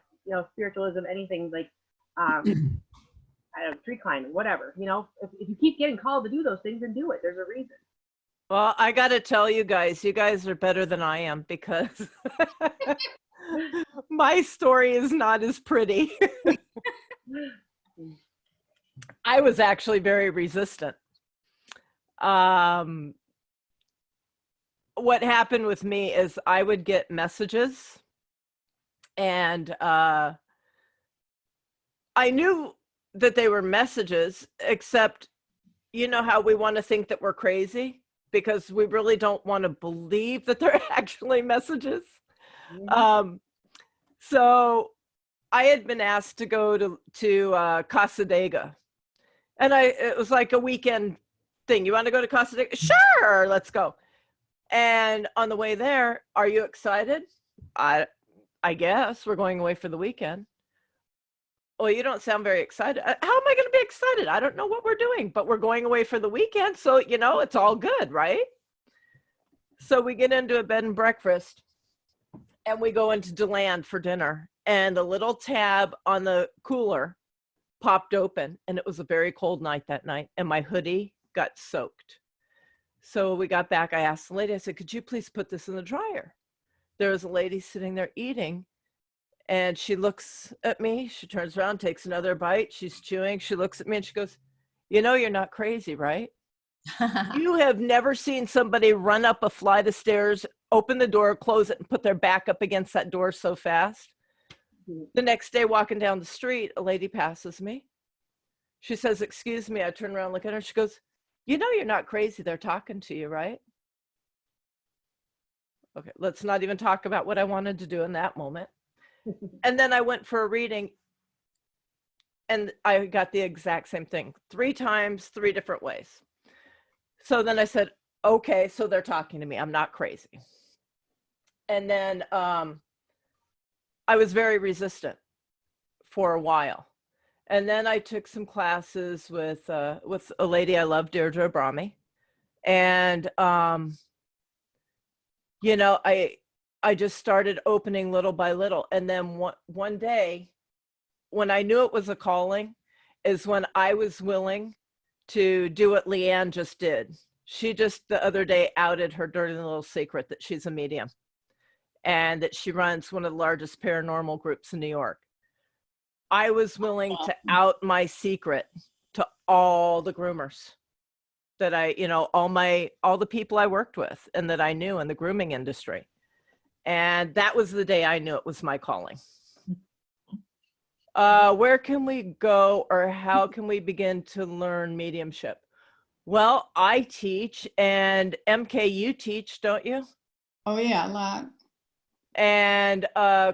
spiritualism, anything I don't know, tree climbing, whatever. If you keep getting called to do those things, then do it. There's a reason. Well, I got to tell you guys are better than I am, because my story is not as pretty. I was actually very resistant. What happened with me is I would get messages, and I knew that they were messages, except how we want to think that we're crazy because we really don't want to believe that they're actually messages. Mm-hmm. So I had been asked to go to Casadega, and it was like a weekend thing. You want to go to Casadega? Sure, let's go. And on the way there, are you excited? I guess we're going away for the weekend. Well, you don't sound very excited. How am I going to be excited? I don't know what we're doing, but we're going away for the weekend. So, it's all good, right? So we get into a bed and breakfast and we go into DeLand for dinner, and the little tab on the cooler popped open, and it was a very cold night that night, and my hoodie got soaked. So we got back. I asked the lady, I said, could you please put this in the dryer? There was a lady sitting there eating, and she looks at me, she turns around, takes another bite, she's chewing, she looks at me and she goes, you're not crazy, right? You have never seen somebody run up a flight of stairs open the door, close it, and put their back up against that door so fast. The next day, walking down the street, a lady passes me. She says, "Excuse me." I turn around, look at her. She goes, "You know, you're not crazy. They're talking to you, right?" Okay, let's not even talk about what I wanted to do in that moment. And then I went for a reading, and I got the exact same thing 3 times, 3 different ways. So then I said, okay, so they're talking to me. I'm not crazy. And then I was very resistant for a while. And then I took some classes with a lady I love, Deirdre Abrami. And, you know, I just started opening little by little. And then one day, when I knew it was a calling, is when I was willing to do what Leanne just did. She just the other day outed her dirty little secret that she's a medium and that she runs one of the largest paranormal groups in New York. I was willing to out my secret to all the groomers that all the people I worked with and that I knew in the grooming industry. And that was the day I knew it was my calling. Where can we go, or how can we begin to learn mediumship? Well, I teach, and MK, you teach, don't you? Oh yeah, a lot. And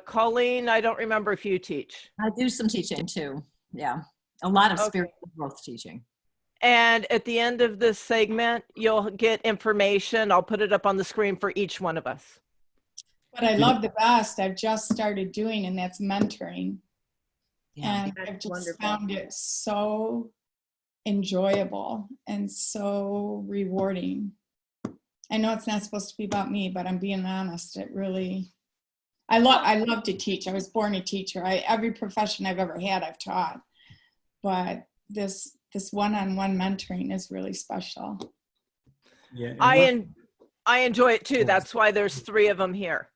Colleen, I don't remember if you teach. I do some teaching too. Yeah. A lot of Okay. spiritual growth teaching. And at the end of this segment, you'll get information. I'll put it up on the screen for each one of us. What I love the best, I've just started doing, and that's mentoring. Yeah. And That's I've just wonderful. found it so enjoyable and so rewarding. I know it's not supposed to be about me, but I'm being honest. It really, I love to teach. I was born a teacher. Every profession I've ever had, I've taught. But this one-on-one mentoring is really special. Yeah, I enjoy it too. That's why there's 3 of them here.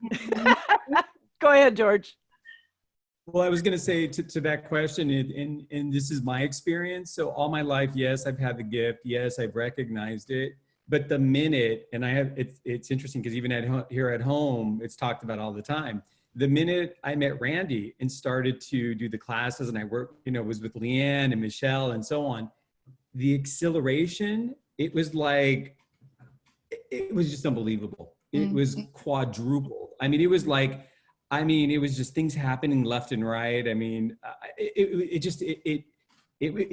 Go ahead, George. well, I was going to say to that question, and this is my experience. So all my life, yes, I've had the gift. Yes, I've recognized it. But the minute, and it's interesting because even here at home, it's talked about all the time. The minute I met Randi and started to do the classes, and I worked, was with Leanne and Michelle and so on, the exhilaration, it was like, it was just unbelievable. It was quadrupled. I mean, it was like, it was just things happening left and right. I mean,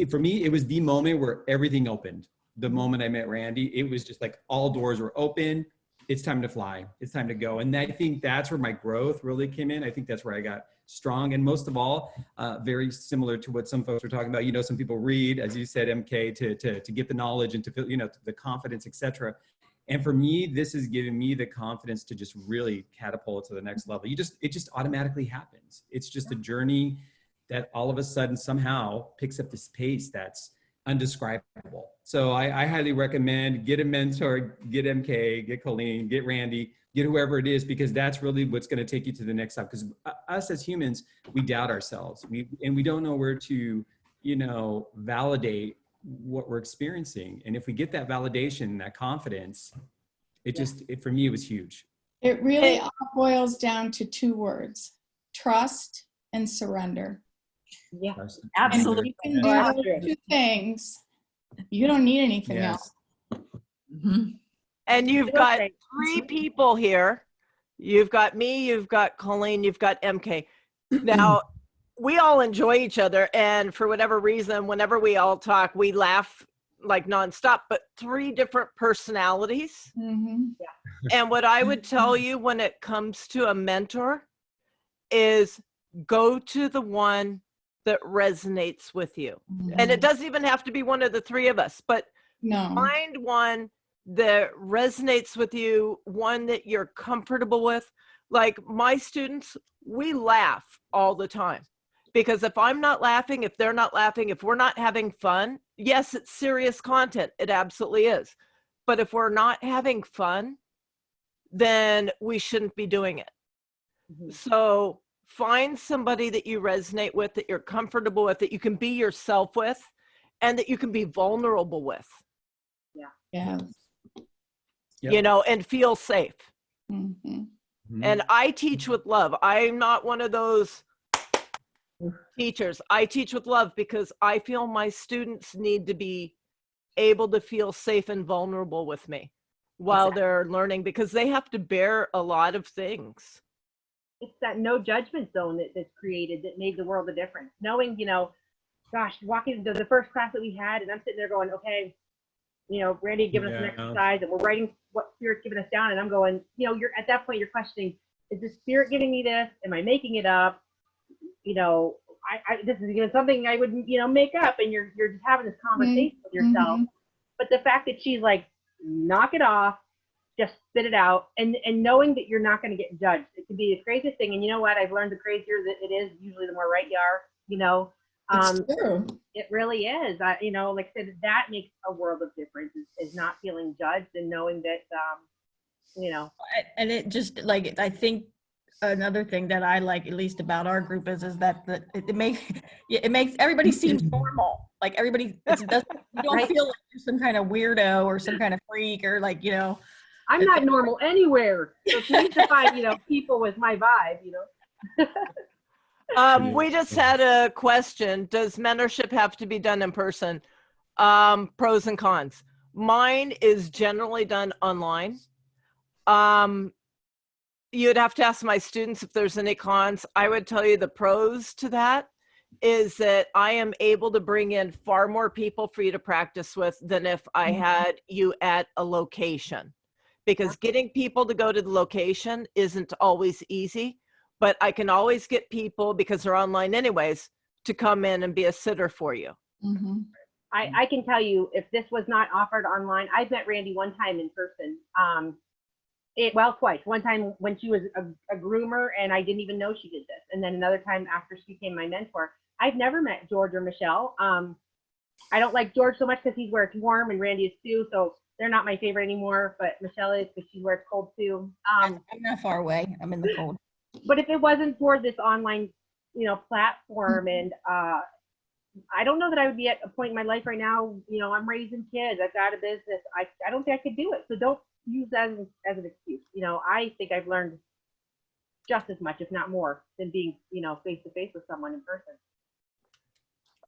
for me, it was the moment where everything opened. The moment I met Randi, it was just like all doors were open. It's time to fly. It's time to go. And I think that's where my growth really came in. I think that's where I got strong. And most of all, very similar to what some folks were talking about. Some people read, as you said, MK, to get the knowledge and to feel, the confidence, etc. And for me, this has given me the confidence to just really catapult to the next level. It just automatically happens. It's just a journey that all of a sudden somehow picks up this pace that's undescribable. So I highly recommend get a mentor, get MK, get Colleen, get Randi, get whoever it is, because that's really what's going to take you to the next step. Because us as humans, we doubt ourselves. We don't know where to, validate what we're experiencing. And if we get that validation, that confidence, for me, it was huge. It really all boils down to 2 words: trust and surrender. Yeah. Absolutely. And if you can do those 2 things, you don't need anything else. Mhm. And you've got 3 people here. You've got me, you've got Colleen, you've got MK. Now, we all enjoy each other. And for whatever reason, whenever we all talk, we laugh like nonstop, but 3 different personalities. Mhm. And what I would tell you when it comes to a mentor is go to the one that resonates with you. And it doesn't even have to be one of the 3 of us, but No. find one that resonates with you, one that you're comfortable with. Like my students, we laugh all the time, because if I'm not laughing, if they're not laughing, if we're not having fun, yes, it's serious content. It absolutely is. But if we're not having fun, then we shouldn't be doing it. So find somebody that you resonate with, that you're comfortable with, that you can be yourself with, and that you can be vulnerable with. Yeah. And feel safe. Mhm. And I teach with love. I'm not one of those teachers. I teach with love because I feel my students need to be able to feel safe and vulnerable with me while they're learning, because they have to bear a lot of things. It's that no judgment zone that's created that made the world a difference. Knowing, you know, gosh, walking into the first class that we had, and I'm sitting there going, okay, you know, Randy had given us an exercise, and we're writing what Spirit's given us down, and I'm going, you know, you're at that point, you're questioning, is the Spirit giving me this? Am I making it up? You know, this is even something I would, you know, make up, and you're just having this conversation with yourself. But the fact that she's like, knock it off, just spit it out, and knowing that you're not going to get judged. It could be the craziest thing, and you know what? I've learned the crazier that it is, usually the more right you are. You know, It's true. it really is. You know, like I said, that makes a world of difference. Is not feeling judged and knowing that, you know. And it just, like, I think another thing that I like, at least about our group, is that it makes everybody seems normal. Like everybody, you don't feel like you're some kind of weirdo or some kind of freak, or like, you know. I'm not normal anywhere. So for me to find, you know, people with my vibe, you know. We just had a question. Does mentorship have to be done in person? Pros and cons. Mine is generally done online. You'd have to ask my students if there's any cons. I would tell you the pros to that is that I am able to bring in far more people for you to practice with than if I had you at a location. Because getting people to go to the location isn't always easy, but I can always get people, because they're online anyways, to come in and be a sitter for you. I can tell you, if this was not offered online, I've met Randi one time in person. Well, twice. One time when she was a groomer and I didn't even know she did this. And then another time after she became my mentor. I've never met George or Michelle. I don't like George so much because he's where it's warm, and Randi is too. So they're not my favorite anymore, but Michelle is because she's where it's cold too. I'm not far away. I'm in the cold. But if it wasn't for this online, you know, platform, and I don't know that I would be at a point in my life right now. You know, I'm raising kids. I've got a business. I don't think I could do it. So don't use that as an excuse. You know, I think I've learned just as much, if not more, than being, you know, face to face with someone in person.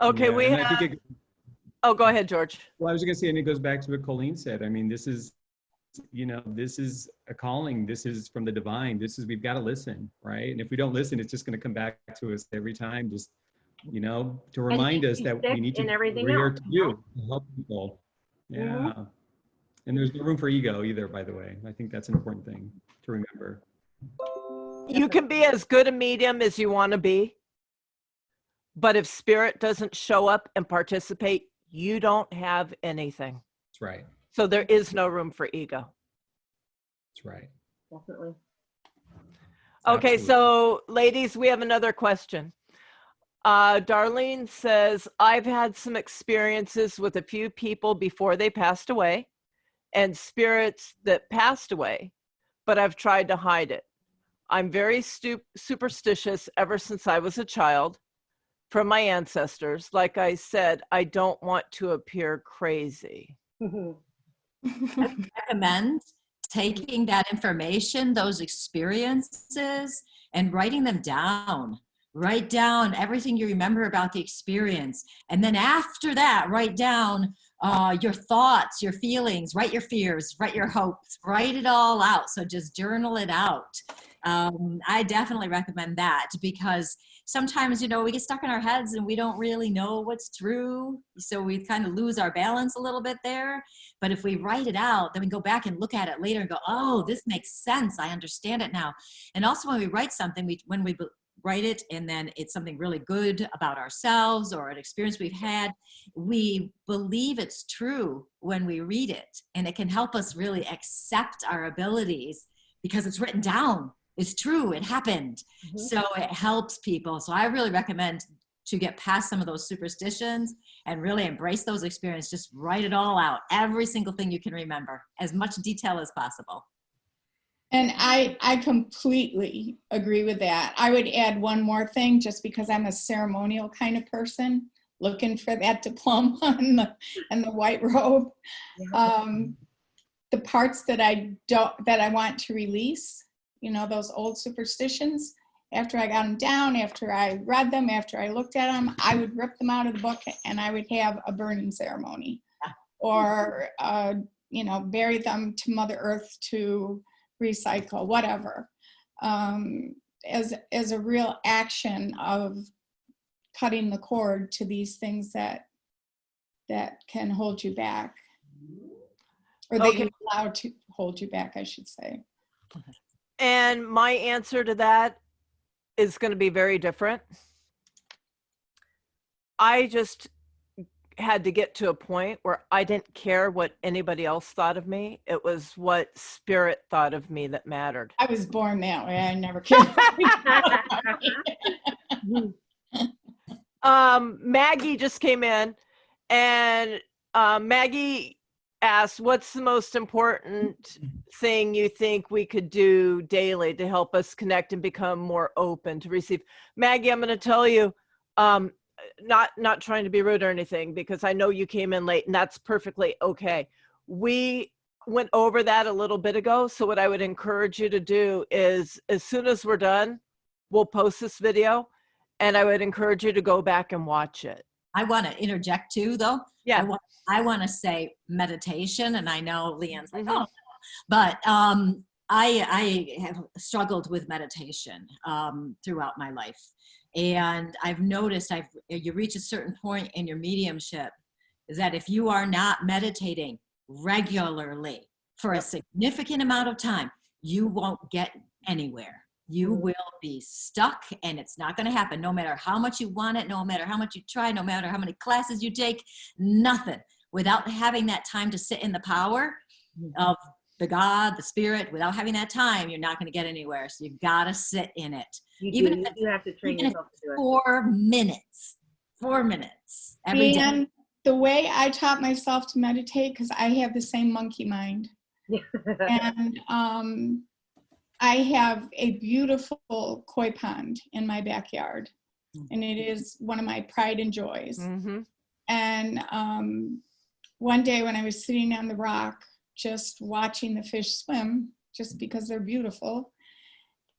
Okay, Yeah, we and I have. think it, Oh, go ahead, George. well, I was going to say, and it goes back to what Colleen said. I mean, this is, you know, this is a calling. This is from the divine. This is, we've got to listen, right? And if we don't listen, it's just going to come back to us every time, just, you know, to remind us that we need to, we're here to do, to help people. Yeah. And there's no room for ego either, by the way. I think that's an important thing to remember. You can be as good a medium as you want to be, but if spirit doesn't show up and participate, you don't have anything. That's right. So there is no room for ego. That's right. Definitely. Okay, Absolutely. so ladies, we have another question. Darlene says, I've had some experiences with a few people before they passed away and spirits that passed away, but I've tried to hide it. I'm very superstitious ever since I was a child from my ancestors. Like I said, I don't want to appear crazy. I recommend taking that information, those experiences, and writing them down. Write down everything you remember about the experience. And then after that, write down your thoughts, your feelings, write your fears, write your hopes, write it all out. So just journal it out. I definitely recommend that, because sometimes, you know, we get stuck in our heads and we don't really know what's true. So we kind of lose our balance a little bit there. But if we write it out, then we go back and look at it later and go, oh, this makes sense. I understand it now. And also when we write something, when we write it and then it's something really good about ourselves or an experience we've had, we believe it's true when we read it. And it can help us really accept our abilities because it's written down. It's true. It happened. So it helps people. So I really recommend to get past some of those superstitions and really embrace those experiences. Just write it all out. Every single thing you can remember, as much detail as possible. And I completely agree with that. I would add one more thing, just because I'm a ceremonial kind of person, looking for that diploma and the white robe. the parts that I want to release, you know, those old superstitions, after I got them down, after I read them, after I looked at them, I would rip them out of the book and I would have a burning ceremony, or, you know, bury them to Mother Earth to recycle, whatever, as a real action of cutting the cord to these things that can hold you back, or that you're allowed to hold you back, I should say. And my answer to that is going to be very different. I just had to get to a point where I didn't care what anybody else thought of me. It was what spirit thought of me that mattered. I was born that way. I never cared. Maggie just came in, and Maggie asked, what's the most important thing you think we could do daily to help us connect and become more open to receive? Maggie, I'm going to tell you, not trying to be rude or anything, because I know you came in late, and that's perfectly okay. We went over that a little bit ago. So what I would encourage you to do is, as soon as we're done, we'll post this video, and I would encourage you to go back and watch it. I want to interject too, though. Yeah. I want to say meditation, and I know Leanne's like, oh, but I have struggled with meditation throughout my life. And I've noticed you reach a certain point in your mediumship that if you are not meditating regularly for a significant amount of time, you won't get anywhere. You will be stuck, and it's not going to happen no matter how much you want it, no matter how much you try, no matter how many classes you take, nothing. Without having that time to sit in the power of the God, the spirit, without having that time, you're not going to get anywhere. So you've got to sit in it. You have to train yourself to do it. 4 minutes every day. And the way I taught myself to meditate, because I have the same monkey mind, and I have a beautiful koi pond in my backyard, and it is one of my pride and joys. Mm-hmm. And one day when I was sitting on the rock, just watching the fish swim, just because they're beautiful,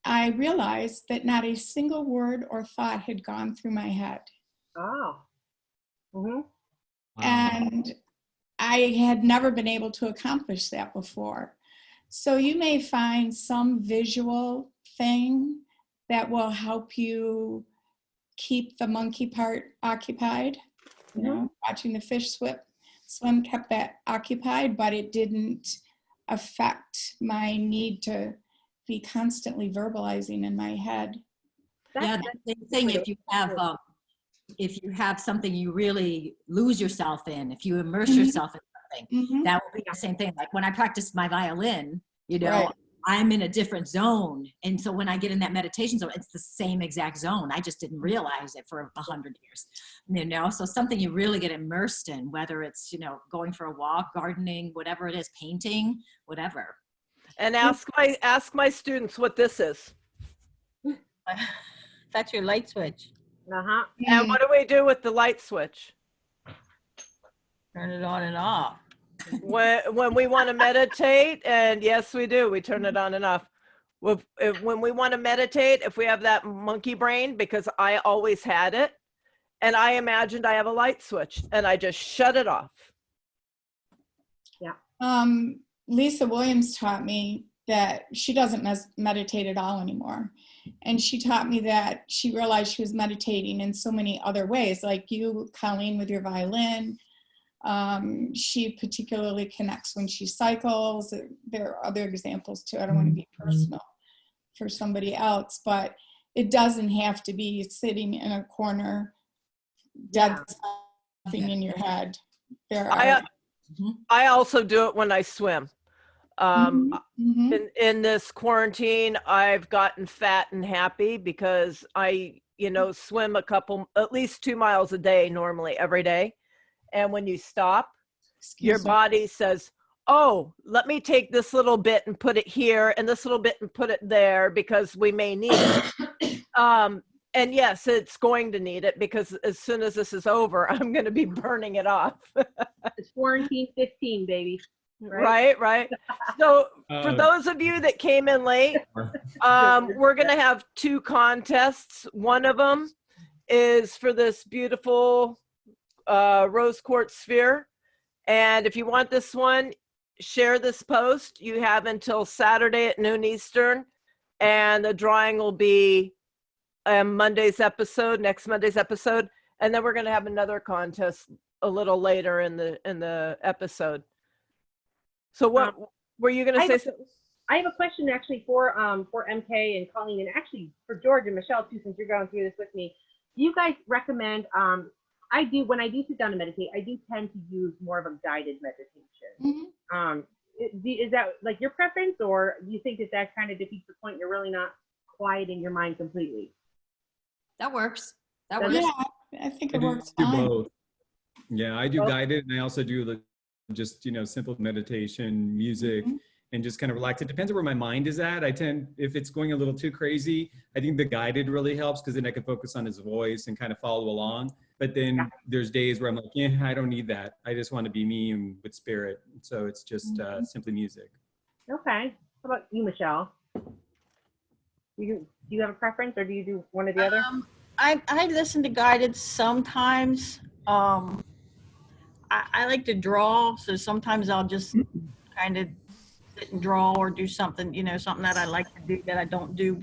I realized that not a single word or thought had gone through my head. Oh. Mm-hmm. And I had never been able to accomplish that before. So you may find some visual thing that will help you keep the monkey part occupied. You know, watching the fish swim kept that occupied, but it didn't affect my need to be constantly verbalizing in my head. Yeah, the same thing. If you have something you really lose yourself in, if you immerse yourself in something, that will be the same thing. Like when I practice my violin, you know, Right. I'm in a different zone. And so when I get in that meditation zone, it's the same exact zone. I just didn't realize it for 100 years, you know? So something you really get immersed in, whether it's, you know, going for a walk, gardening, whatever it is, painting, whatever. And ask my students what this is. That's your light switch. Uh-huh. And what do we do with the light switch? Turn it on and off. When we want to meditate, and yes, we do, we turn it on and off. When we want to meditate, if we have that monkey brain, because I always had it, and I imagined I have a light switch, and I just shut it off. Lisa Williams taught me that she doesn't meditate at all anymore. And she taught me that she realized she was meditating in so many other ways, like you, Colleen, with your violin. She particularly connects when she cycles. There are other examples too. I don't want to be personal for somebody else, but it doesn't have to be sitting in a corner, dead nothing in your head. There are. I also do it when I swim. In this quarantine, I've gotten fat and happy because I, swim at least 2 miles a day normally every day. And when you stop, your body says, oh, let me take this little bit and put it here and this little bit and put it there because we may need it. And yes, it's going to need it because as soon as this is over, I'm going to be burning it off. It's quarantine 15, baby. Right. So for Uh, those of you that came in late, we're going to have 2 contests. One of them is for this beautiful rose quartz sphere. And if you want this one, share this post. You have until Saturday at noon Eastern. And the drawing will be Monday's episode, next Monday's episode. And then we're going to have another contest a little later in the episode. So what were you going to say? I have a question actually for MK and Colleen, and actually for George and Michelle too, since you're going through this with me. Do you guys recommend? When I do sit down to meditate, I do tend to use more of a guided meditation. Mm-hmm. Is that like your preference, or do you think that kind of defeats the point? You're really not quieting your mind completely. That works. That Does works. Yeah, I think it do works fine. both. Yeah, I do guided, and I also do just simple meditation, music, and just kind of relax. It depends on where my mind is at. If it's going a little too crazy, I think the guided really helps, because then I can focus on his voice and kind of follow along. But then there's days where I'm like, yeah, I don't need that. I just want to be me and with spirit. So it's just simply music. Okay. How about you, Michelle? Do you have a preference, or do you do one or the other? I listen to guided sometimes. I like to draw, so sometimes I'll just kind of sit and draw or do something, something that I like to do that I don't do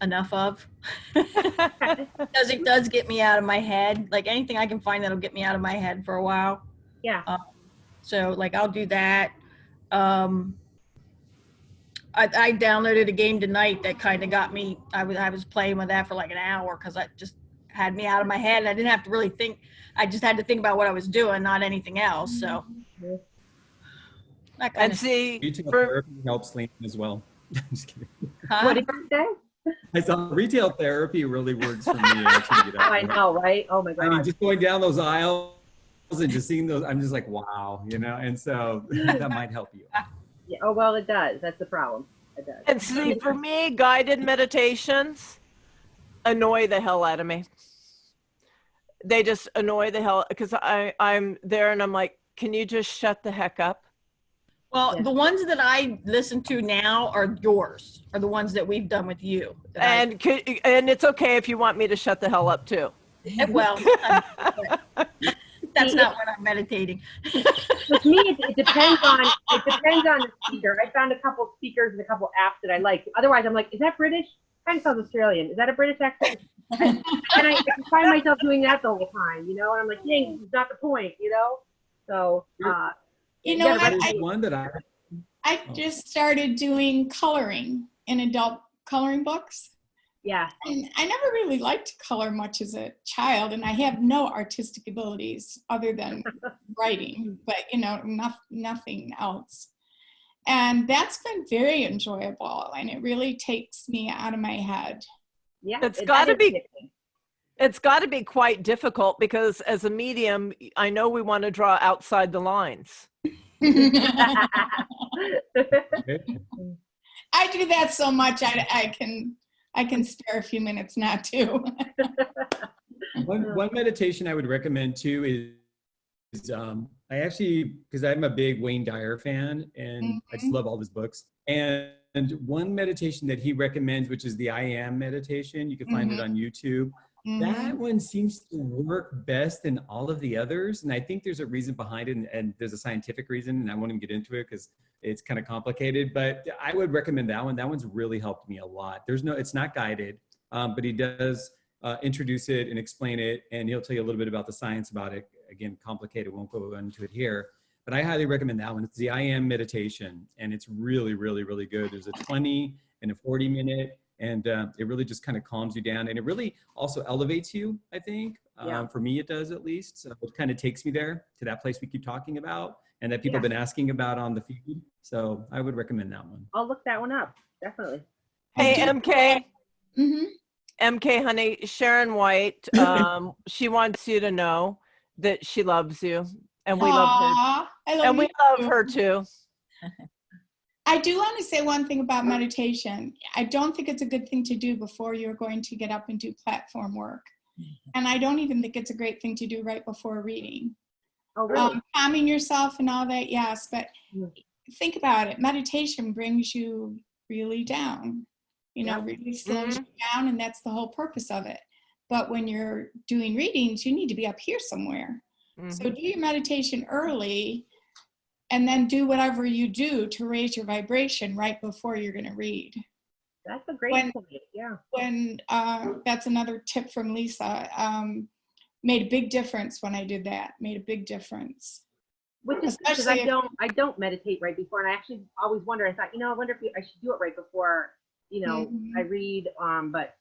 enough of. Because it does get me out of my head. Like anything I can find that'll get me out of my head for a while. Yeah. So like I'll do that. I downloaded a game tonight that kind of got me. I was playing with that for like an hour because I just had me out of my head. I didn't have to really think. I just had to think about what I was doing, not anything else. So that kind And of see, Retail therapy helps Lean as well. Just kidding. What did you say? I saw retail therapy really works for me. Actually, to get out I there. know, right? Oh my I mean, God. just going down those aisles and just seeing those, I'm just like, wow, and so that might help you. Yeah, oh, well, it does. That's the problem. It does. and see, for me, guided meditations annoy the hell out of me. They just annoy the hell, because I'm there and I'm like, can you just shut the heck up? Well, Yeah. the ones that I listen to now are yours, are the ones that we've done with you. And it's okay if you want me to shut the hell up too. Well, that's not when I'm meditating. With me, it depends on the speaker. I found a couple speakers and a couple apps that I like. Otherwise, I'm like, is that British? Kind of sounds Australian. Is that a British accent? And I can find myself doing that the whole time, and I'm like, dang, it's not the point, So, You know what? There's one that I just started doing coloring in adult coloring books. yeah. And I never really liked to color much as a child, and I have no artistic abilities other than writing, but nothing else. And that's been very enjoyable, and it really takes me out of my head. Yeah. It's got to be quite difficult, because as a medium, I know we want to draw outside the lines. I do that so much I can spare a few minutes not to. one meditation I would recommend too is I actually, because I'm a big Wayne Dyer fan, and I just love all his books. And one meditation that he recommends, which is the I Am meditation, you can find it on YouTube. That one seems to work best in all of the others. And I think there's a reason behind it, and there's a scientific reason, and I won't even get into it because it's kind of complicated, but I would recommend that one. That one's really helped me a lot. It's not guided, but he does introduce it and explain it, and he'll tell you a little bit about the science about it. Again, complicated, won't go into it here, but I highly recommend that one. It's the I Am meditation, and it's really, really, really good. There's a 20 and a 40 minute, and it really just kind of calms you down, and it really also elevates you, I think. For me, it does, at least. So it kind of takes me there to that place we keep talking about, and that people have been asking about on the feed. So I would recommend that one. I'll look that one up, definitely. Hey, MK. Mm-hmm. MK, honey, Sharon White, she wants you to know that she loves you, and we love her. And we love her too. I do want to say one thing about meditation. I don't think it's a good thing to do before you're going to get up and do platform work. And I don't even think it's a great thing to do right before reading. Oh, really? Calming yourself and all that, yes. But think about it. Meditation brings you really down, Yep. really slows you down, and that's the whole purpose of it. But when you're doing readings, you need to be up here somewhere. So do your meditation early, and then do whatever you do to raise your vibration right before you're going to read. That's a great point. Yeah. That's another tip from Lisa. Made a big difference when I did that. Made a big difference. Which is because I don't meditate right before, and I actually always wonder. I thought, I wonder if I should do it right before, I read. But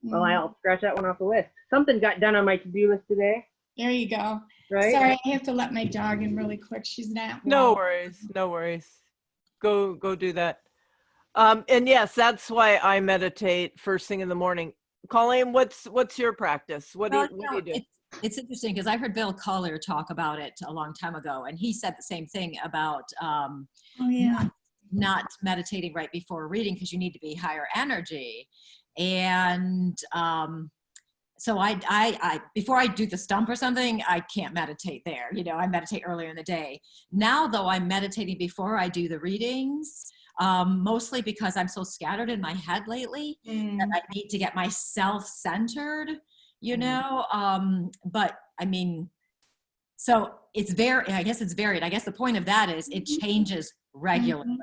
well, I'll scratch that one off the list. Something got done on my to-do list today. There you go. Right. Sorry, I have to let my dog in really quick. She's not No well. worries. No worries. Go do that. And yes, that's why I meditate first thing in the morning. Colleen, what's your practice? What do you do? It's interesting because I heard Bill Collier talk about it a long time ago, and he said the same thing about not meditating right before reading because you need to be higher energy. And so I before I do the stump or something, I can't meditate there. I meditate earlier in the day. Now, though, I'm meditating before I do the readings, mostly because I'm so scattered in my head lately that I need to get myself centered. But I mean, so I guess it's varied. I guess the point of that is it changes regularly.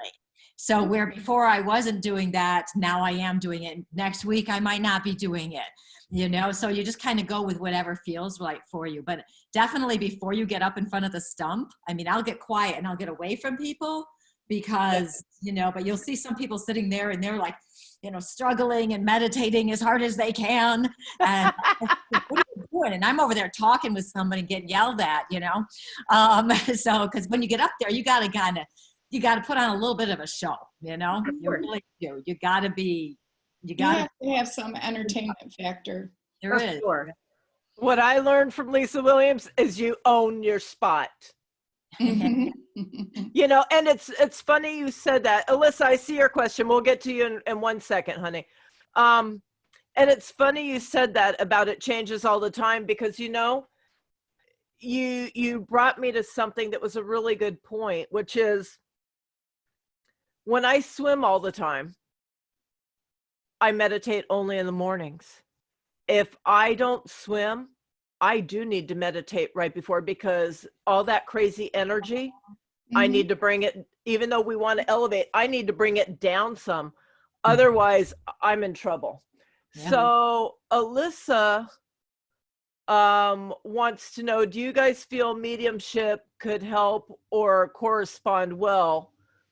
So where before I wasn't doing that, now I am doing it. Next week, I might not be doing it, so you just kind of go with whatever feels right for you. But definitely before you get up in front of the stump, I mean, I'll get quiet and I'll get away from people because, but you'll see some people sitting there and they're like, struggling and meditating as hard as they can. And what are you doing? And I'm over there talking with somebody, getting yelled at, So, because when you get up there, you got to put on a little bit of a show, you really do. You have to have some entertainment factor. There is. Sure. What I learned from Lisa Williams is you own your spot. And it's funny you said that. Alyssa, I see your question. We'll get to you in 1 second, honey. And it's funny you said that about it changes all the time because, you brought me to something that was a really good point, which is when I swim all the time, I meditate only in the mornings. If I don't swim, I do need to meditate right before because all that crazy energy, I need to bring it, even though we want to elevate, I need to bring it down some. Otherwise, I'm in trouble. Yeah. So Alyssa wants to know, do you guys feel mediumship could help or correspond well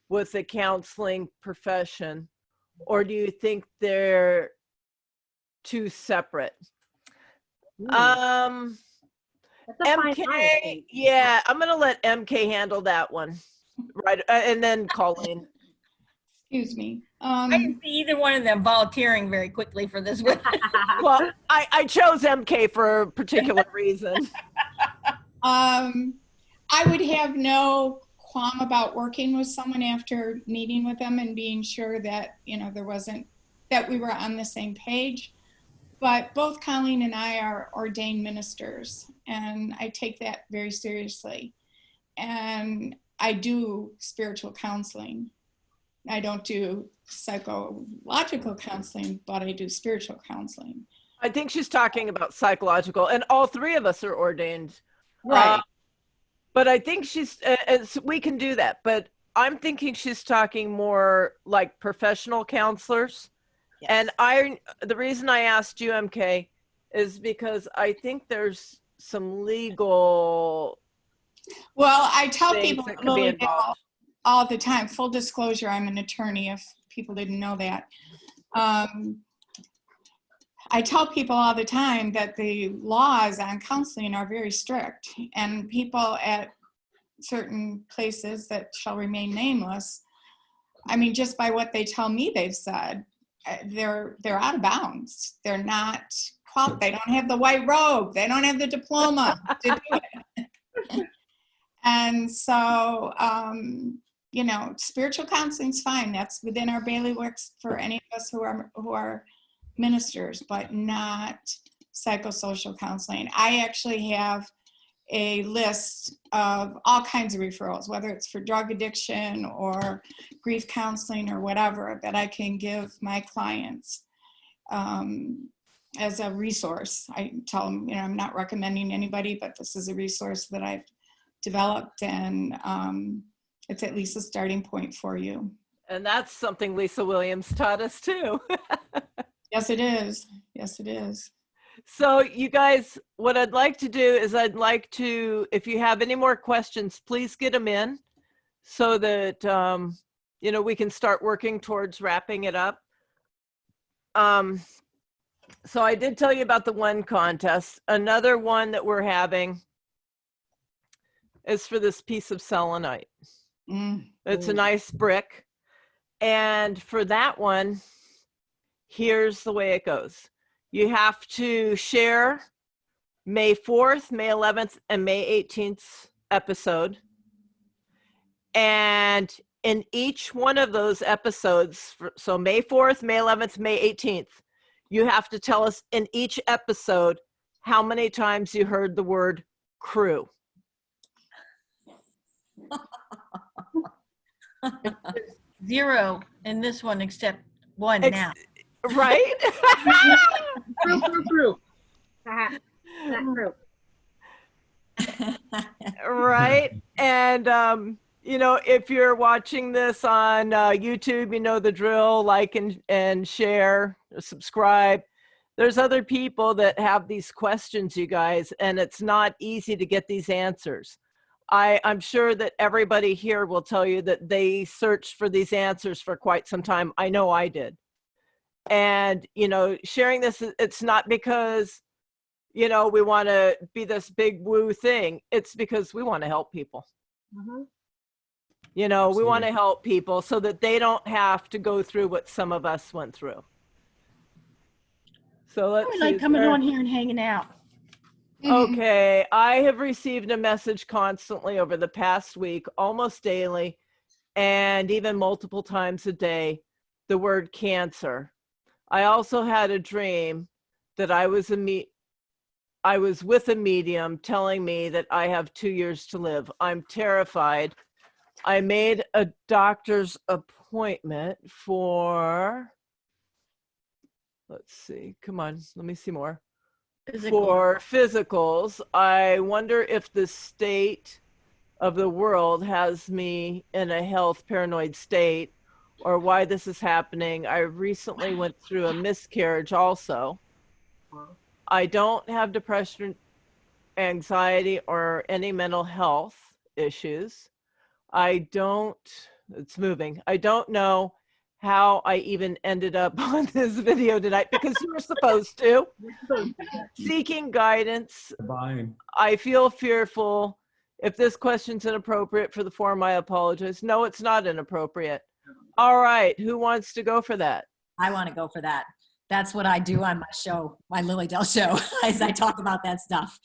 with the counseling profession? Or do you think they're too separate? MK, yeah, I'm gonna let MK handle that one, right? And then Colleen. Excuse me. I didn't see either one of them volunteering very quickly for this one. Well, I chose MK for a particular reason. I would have no qualm about working with someone after meeting with them and being sure that that we were on the same page. But both Colleen and I are ordained ministers, and I take that very seriously. And I do spiritual counseling. I don't do psychological counseling, but I do spiritual counseling. I think she's talking about psychological, and all three of us are ordained. Right. But I think we can do that. But I'm thinking she's talking more like professional counselors. Yes. And the reason I asked you, MK, is because I think there's some legal. Well, I tell people all the time, full disclosure, I'm an attorney if people didn't know that. I tell people all the time that the laws on counseling are very strict, and people at certain places that shall remain nameless, I mean, just by what they tell me they've said, they're out of bounds. They're not they don't have the white robe. They don't have the diploma to do it. And so, spiritual counseling's fine. That's within our bailiwicks for any of us who are ministers, but not psychosocial counseling. I actually have a list of all kinds of referrals, whether it's for drug addiction or grief counseling or whatever, that I can give my clients as a resource. I tell them, you know, I'm not recommending anybody, but this is a resource that I've developed, and it's at least a starting point for you. And that's something Lisa Williams taught us too. Yes, it is. Yes, it is. So you guys, what I'd like to do is I'd like to, if you have any more questions, please get them in so that, you know, we can start working towards wrapping it up. So I did tell you about the one contest. Another one that we're having is for this piece of selenite. It's a nice brick. And for that one, here's the way it goes. You have to share May 4th, May 11th, and May 18th episode. And in each one of those episodes, so May 4th, May 11th, May 18th, you have to tell us in each episode how many times you heard the word crew. Zero in this one except one now. Right? True. Not true. Right. And, you know, if you're watching this on YouTube, you know the drill, like and share, subscribe. There's other people that have these questions, you guys, and it's not easy to get these answers. I'm sure that everybody here will tell you that they searched for these answers for quite some time. I know I did. And, you know, sharing this, it's not because, you know, we want to be this big woo thing. It's because we want to help people. Mm-hmm. You know, Absolutely. we want to help people so that they don't have to go through what some of us went through. So let's I see. like coming on here and hanging out. Okay, I have received a message constantly over the past week, almost daily, and even multiple times a day, the word cancer. I also had a dream that I was with a medium telling me that I have 2 years to live. I'm terrified. I made a doctor's appointment for, let's see, come on, let me see more. For physicals. I wonder if the state of the world has me in a health paranoid state, or why this is happening. I recently went through a miscarriage also. I don't have depression, anxiety, or any mental health issues. It's moving. I don't know how I even ended up on this video tonight, because you were supposed to. Seeking guidance. Fine. I feel fearful. If this question's inappropriate for the forum, I apologize. No, it's not inappropriate. All right, who wants to go for that? I want to go for that. That's what I do on my show, my Lily Dell show, as I talk about that stuff.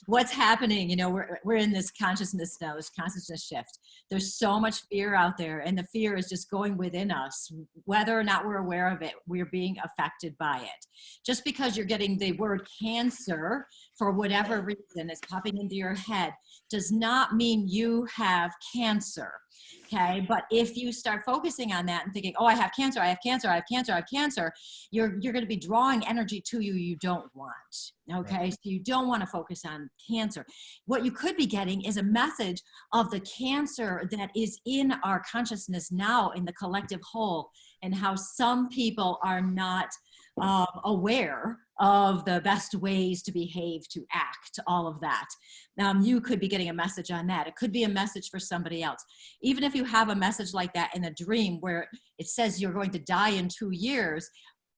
What's happening, you know, we're in this consciousness now, this consciousness shift. There's so much fear out there, and the fear is just going within us. Whether or not we're aware of it, we're being affected by it. Just because you're getting the word cancer for whatever reason is popping into your head does not mean you have cancer. Okay, but if you start focusing on that and thinking, oh, I have cancer, I have cancer, I have cancer, I have cancer, you're going to be drawing energy to you don't want. Okay, so you don't want to focus on cancer. What you could be getting is a message of the cancer that is in our consciousness now in the collective whole, and how some people are not aware of the best ways to behave, to act, all of that. You could be getting a message on that. It could be a message for somebody else. Even if you have a message like that in a dream where it says you're going to die in 2 years,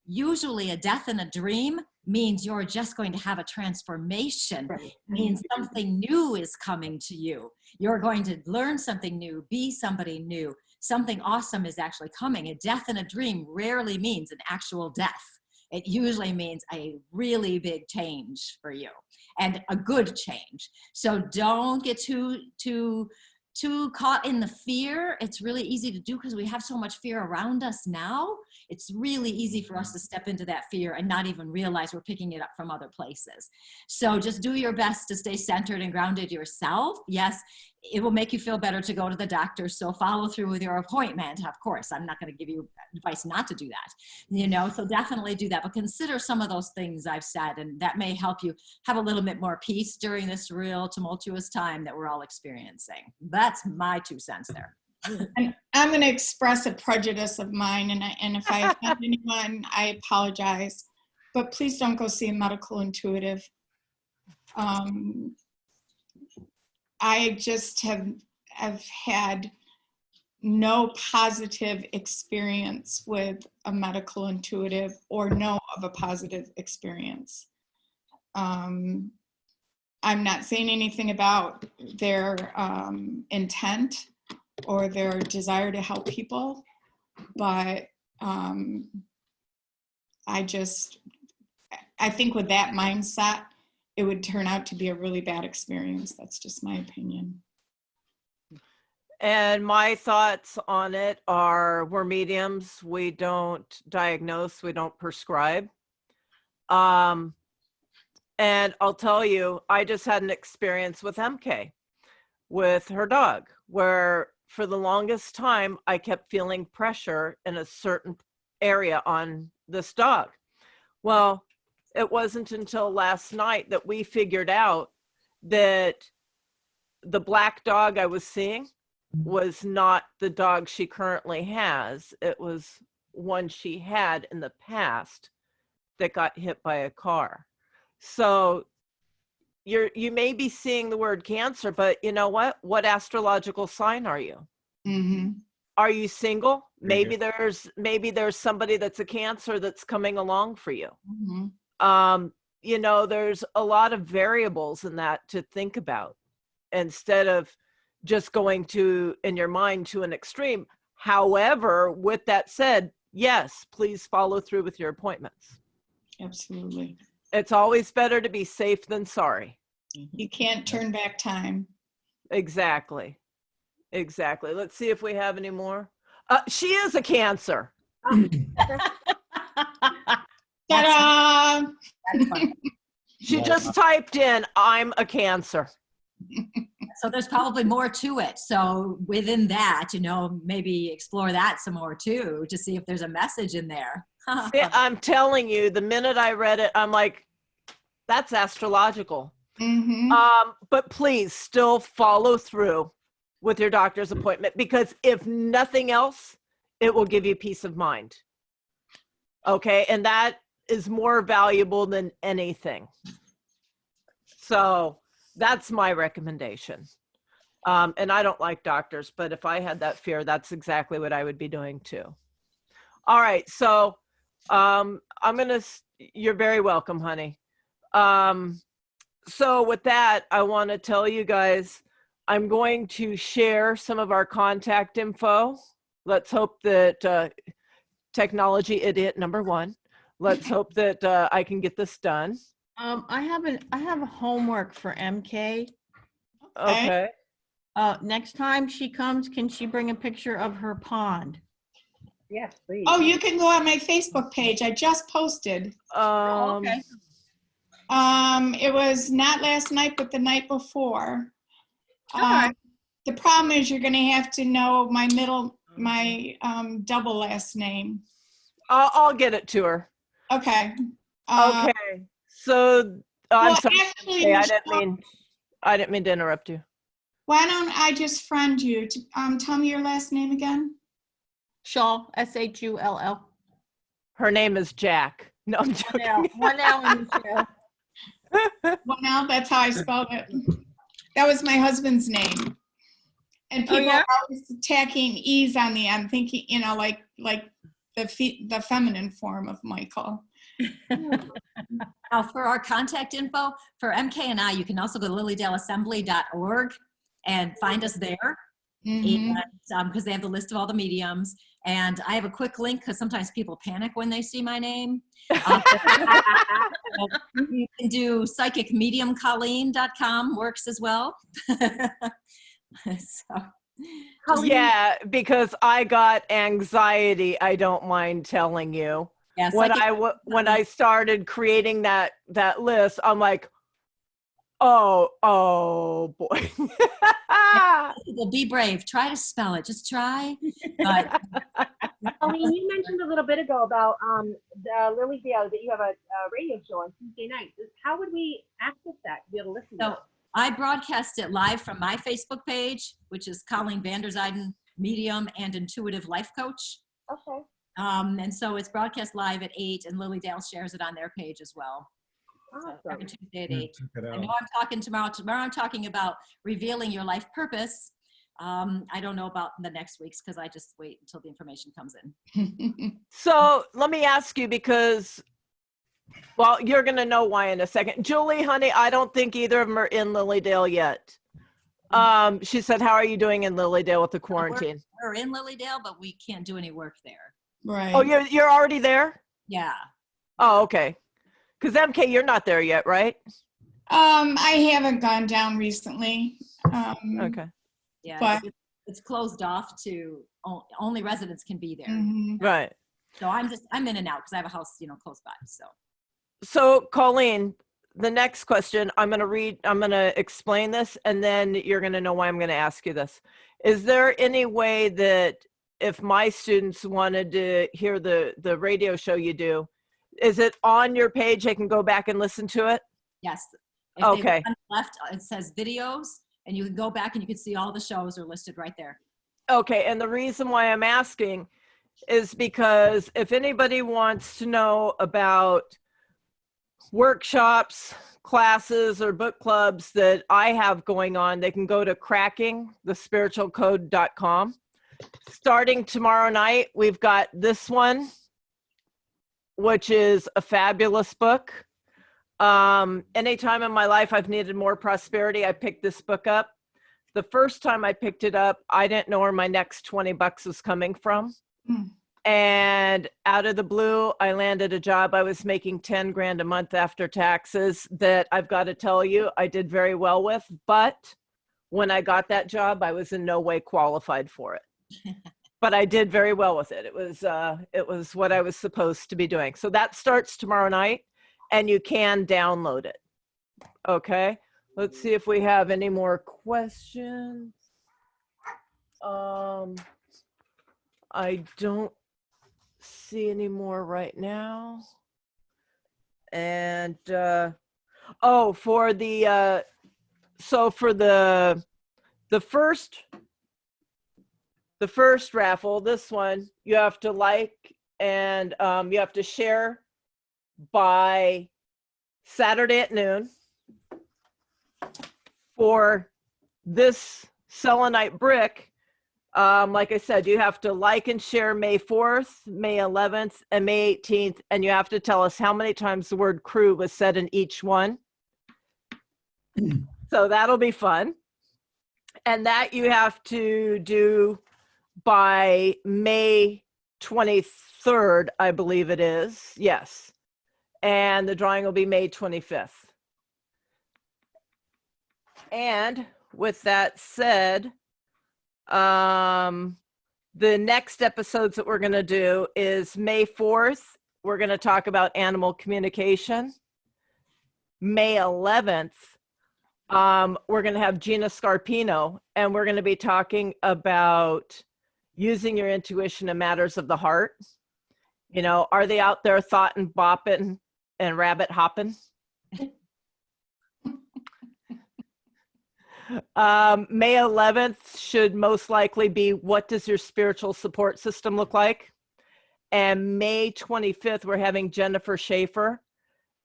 usually a death in a dream means you're just going to have a transformation. Right. Means something new is coming to you. You're going to learn something new, be somebody new. Something awesome is actually coming. A death in a dream rarely means an actual death. It usually means a really big change for you, and a good change. So don't get too too caught in the fear, it's really easy to do because we have so much fear around us now. It's really easy for us to step into that fear and not even realize we're picking it up from other places. So just do your best to stay centered and grounded yourself. Yes, it will make you feel better to go to the doctor. So follow through with your appointment. Of course, I'm not going to give you advice not to do that, so definitely do that. But consider some of those things I've said, and that may help you have a little bit more peace during this real tumultuous time that we're all experiencing. That's my 2 cents there. And I'm going to express a prejudice of mine, and if I offend anyone, I apologize. But please don't go see a medical intuitive. I just have had no positive experience with a medical intuitive, or know of a positive experience. I'm not saying anything about their intent or their desire to help people, but I think with that mindset, it would turn out to be a really bad experience. That's just my opinion. And my thoughts on it are, we're mediums. We don't diagnose, we don't prescribe. And I'll tell you, I just had an experience with MK, with her dog, where for the longest time, I kept feeling pressure in a certain area on this dog. Well, it wasn't until last night that we figured out that the black dog I was seeing was not the dog she currently has. It was one she had in the past that got hit by a car. So you may be seeing the word Cancer, but you know what? What astrological sign are you? Mm-hmm. Are you single? Very Maybe there's somebody that's a Cancer that's coming along for you. Mm-hmm. There's a lot of variables in that to think about, instead of just going in your mind to an extreme. However, with that said, yes, please follow through with your appointments. Absolutely. It's always better to be safe than sorry. You can't turn back time. Exactly. Let's see if we have any more. She is a Cancer. Ta-da! That's fun. She just typed in, I'm a Cancer. So there's probably more to it. So within that, maybe explore that some more too, to see if there's a message in there. I'm telling you, the minute I read it, I'm like, that's astrological. Mm-hmm. But please still follow through with your doctor's appointment, because if nothing else, it will give you peace of mind. Okay. And that is more valuable than anything. So that's my recommendation. And I don't like doctors, but if I had that fear, that's exactly what I would be doing too. All right. So you're very welcome, honey. So with that, I want to tell you guys, I'm going to share some of our contact info. Let's hope that technology idiot number 1. Let's hope that I can get this done. I have a homework for MK. Okay. Next time she comes, can she bring a picture of her pond? Yes, please. Oh, you can go on my Facebook page. I just posted. Okay. It was not last night, but the night before. Alright. The problem is you're going to have to know my double last name. I'll get it to her. Okay. Okay. So I'm Well, sorry. actually, Hey, Michelle, I didn't mean to interrupt you. why don't I just friend you? Tell me your last name again. Shaw, S-H-U-L-L. Her name is Jack. No, I'm joking. One L in Michelle. Well, now that's how I spelled it. That was my husband's name. And people are always tacking E's on the end, thinking, like the feminine form of Michael. Now, for our contact info, for MK and I, you can also go to lilydaleassembly.org and find us there. Mm-hmm. And because they have the list of all the mediums. And I have a quick link because sometimes people panic when they see my name. You can do psychicmediumcolleen.com, works as well. So, Colleen, Yeah, because I got anxiety, I don't mind telling you. yeah, When I started creating that list, I'm like, oh boy. well, be brave. Try to spell it. Just try. But Colleen, you mentioned a little bit ago about the Lily Dale, that you have a radio show on Tuesday nights. How would we access that to be able to listen to so it? I broadcast it live from my Facebook page, which is Colleen Vanderzyden, medium and intuitive life coach. Okay. And so it's broadcast live at 8, and Lily Dale shares it on their page as well. So Awesome. every Tuesday at 8. Check it I out. know I'm talking tomorrow. Tomorrow I'm talking about revealing your life purpose. I don't know about the next week's because I just wait until the information comes in. So let me ask you, because, well, you're going to know why in a second. Julie, honey, I don't think either of them are in Lilydale yet. She said, how are you doing in Lilydale with the quarantine? We're in Lilydale, but we can't do any work there. Right. Oh, you're already there? Yeah. Oh, okay. Because MK, you're not there yet, right? I haven't gone down recently. Okay. Yeah. But- it's closed off to only residents can be there. Mhm. Right. So I'm in and out because I have a house, close by. So, Colleen, the next question, I'm going to explain this, and then you're going to know why I'm going to ask you this. Is there any way that if my students wanted to hear the radio show you do, is it on your page? They can go back and listen to it? Yes. If Okay. they look on the left, it says videos, and you can go back and you can see all the shows are listed right there. Okay, and the reason why I'm asking is because if anybody wants to know about workshops, classes, or book clubs that I have going on, they can go to crackingthespiritualcode.com. Starting tomorrow night, we've got this one, which is a fabulous book. Anytime in my life I've needed more prosperity, I picked this book up. The first time I picked it up, I didn't know where my next $20 was coming from. Hmm. And out of the blue, I landed a job. I was making 10 grand a month after taxes that I've got to tell you, I did very well with. But when I got that job, I was in no way qualified for it. But I did very well with it. It was what I was supposed to be doing. So that starts tomorrow night, and you can download it. Okay. Let's see if we have any more questions. I don't see any more right now. And for the first raffle, this one, you have to like and you have to share by Saturday at noon. For this selenite brick, like I said, you have to like and share May 4th, May 11th, and May 18th, and you have to tell us how many times the word crew was said in each one. So that'll be fun. And that you have to do by May 23rd, I believe it is. Yes. And the drawing will be May 25th. And with that said, the next episodes that we're going to do is May 4th. We're going to talk about animal communication. May 11th, we're going to have Gina Scarpino, and we're going to be talking about using your intuition in matters of the heart. Are they out there thoughtin', bopping, and rabbit hopping? May 11th should most likely be, what does your spiritual support system look like? And May 25th, we're having Jennifer Schaefer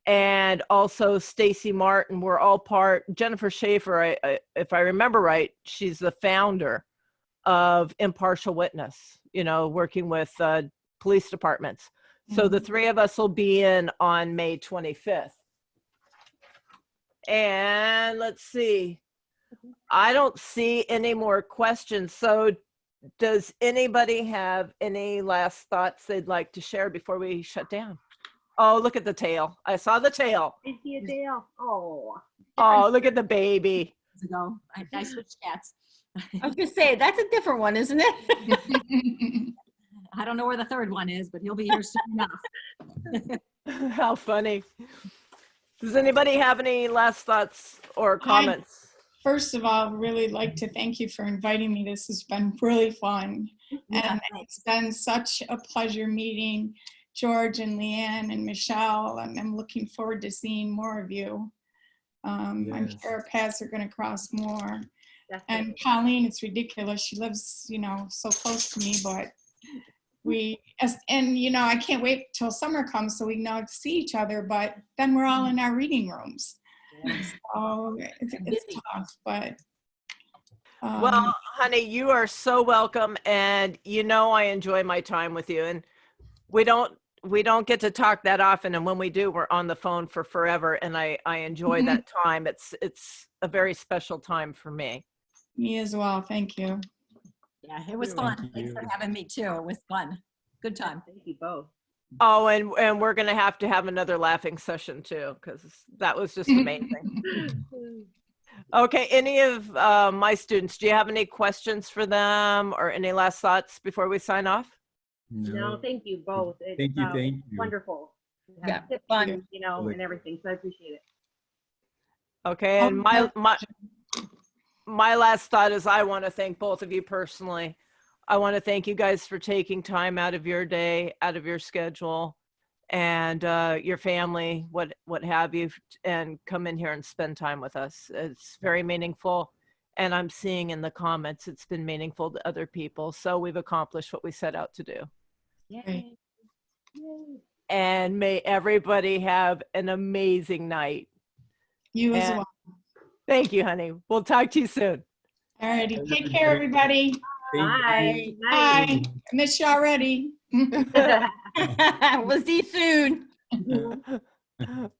and also Stacy Martin. We're all Jennifer Schaefer, if I remember right, she's the founder of Impartial Witness, working with police departments. So the three of us will be in on May 25th. And let's see. I don't see any more questions. So does anybody have any last thoughts they'd like to share before we shut down? Oh, look at the tail. I saw the tail. Is he a Dale? Oh. Oh, look at the baby. Ago, I switched cats. I was gonna say, that's a different one, isn't it? I don't know where the third one is, but he'll be here soon enough. How funny. Does anybody have any last thoughts or comments? First of all, really like to thank you for inviting me. This has been really fun. Yeah, And it's been such a pleasure meeting George and Leanne and Michelle, and I'm looking forward to seeing more of you. I'm Yes. sure our paths are going to cross more. Definitely. And Colleen, it's ridiculous. She lives, you know, so close to me, but I can't wait till summer comes so we can all see each other, but then we're all in our reading rooms. So it's tough, but. Well, honey, you are so welcome. And you know, I enjoy my time with you, and we don't get to talk that often. And when we do, we're on the phone for forever. And I enjoy that time. It's a very special time for me. Me as well. Thank you. Yeah, it was Thank fun. Thanks for you. having me too. It was fun. Good time. Thank you both. Oh, and we're going to have another laughing session too, because that was just amazing. Okay, any of my students, do you have any questions for them or any last thoughts before we sign off? No, thank you both. It's Thank you. wonderful. Yeah, Tips, fun. you know, and everything. So I appreciate it. Okay, and my last thought is I want to thank both of you personally. I want to thank you guys for taking time out of your day, out of your schedule, and your family, what have you, and come in here and spend time with us. It's very meaningful, and I'm seeing in the comments it's been meaningful to other people. So we've accomplished what we set out to do. Yay. And may everybody have an amazing night. You as And well. thank you, honey. We'll talk to you soon. All righty. Take care, everybody. Bye. Night. Bye. I miss you already. We'll see you soon. Thank you.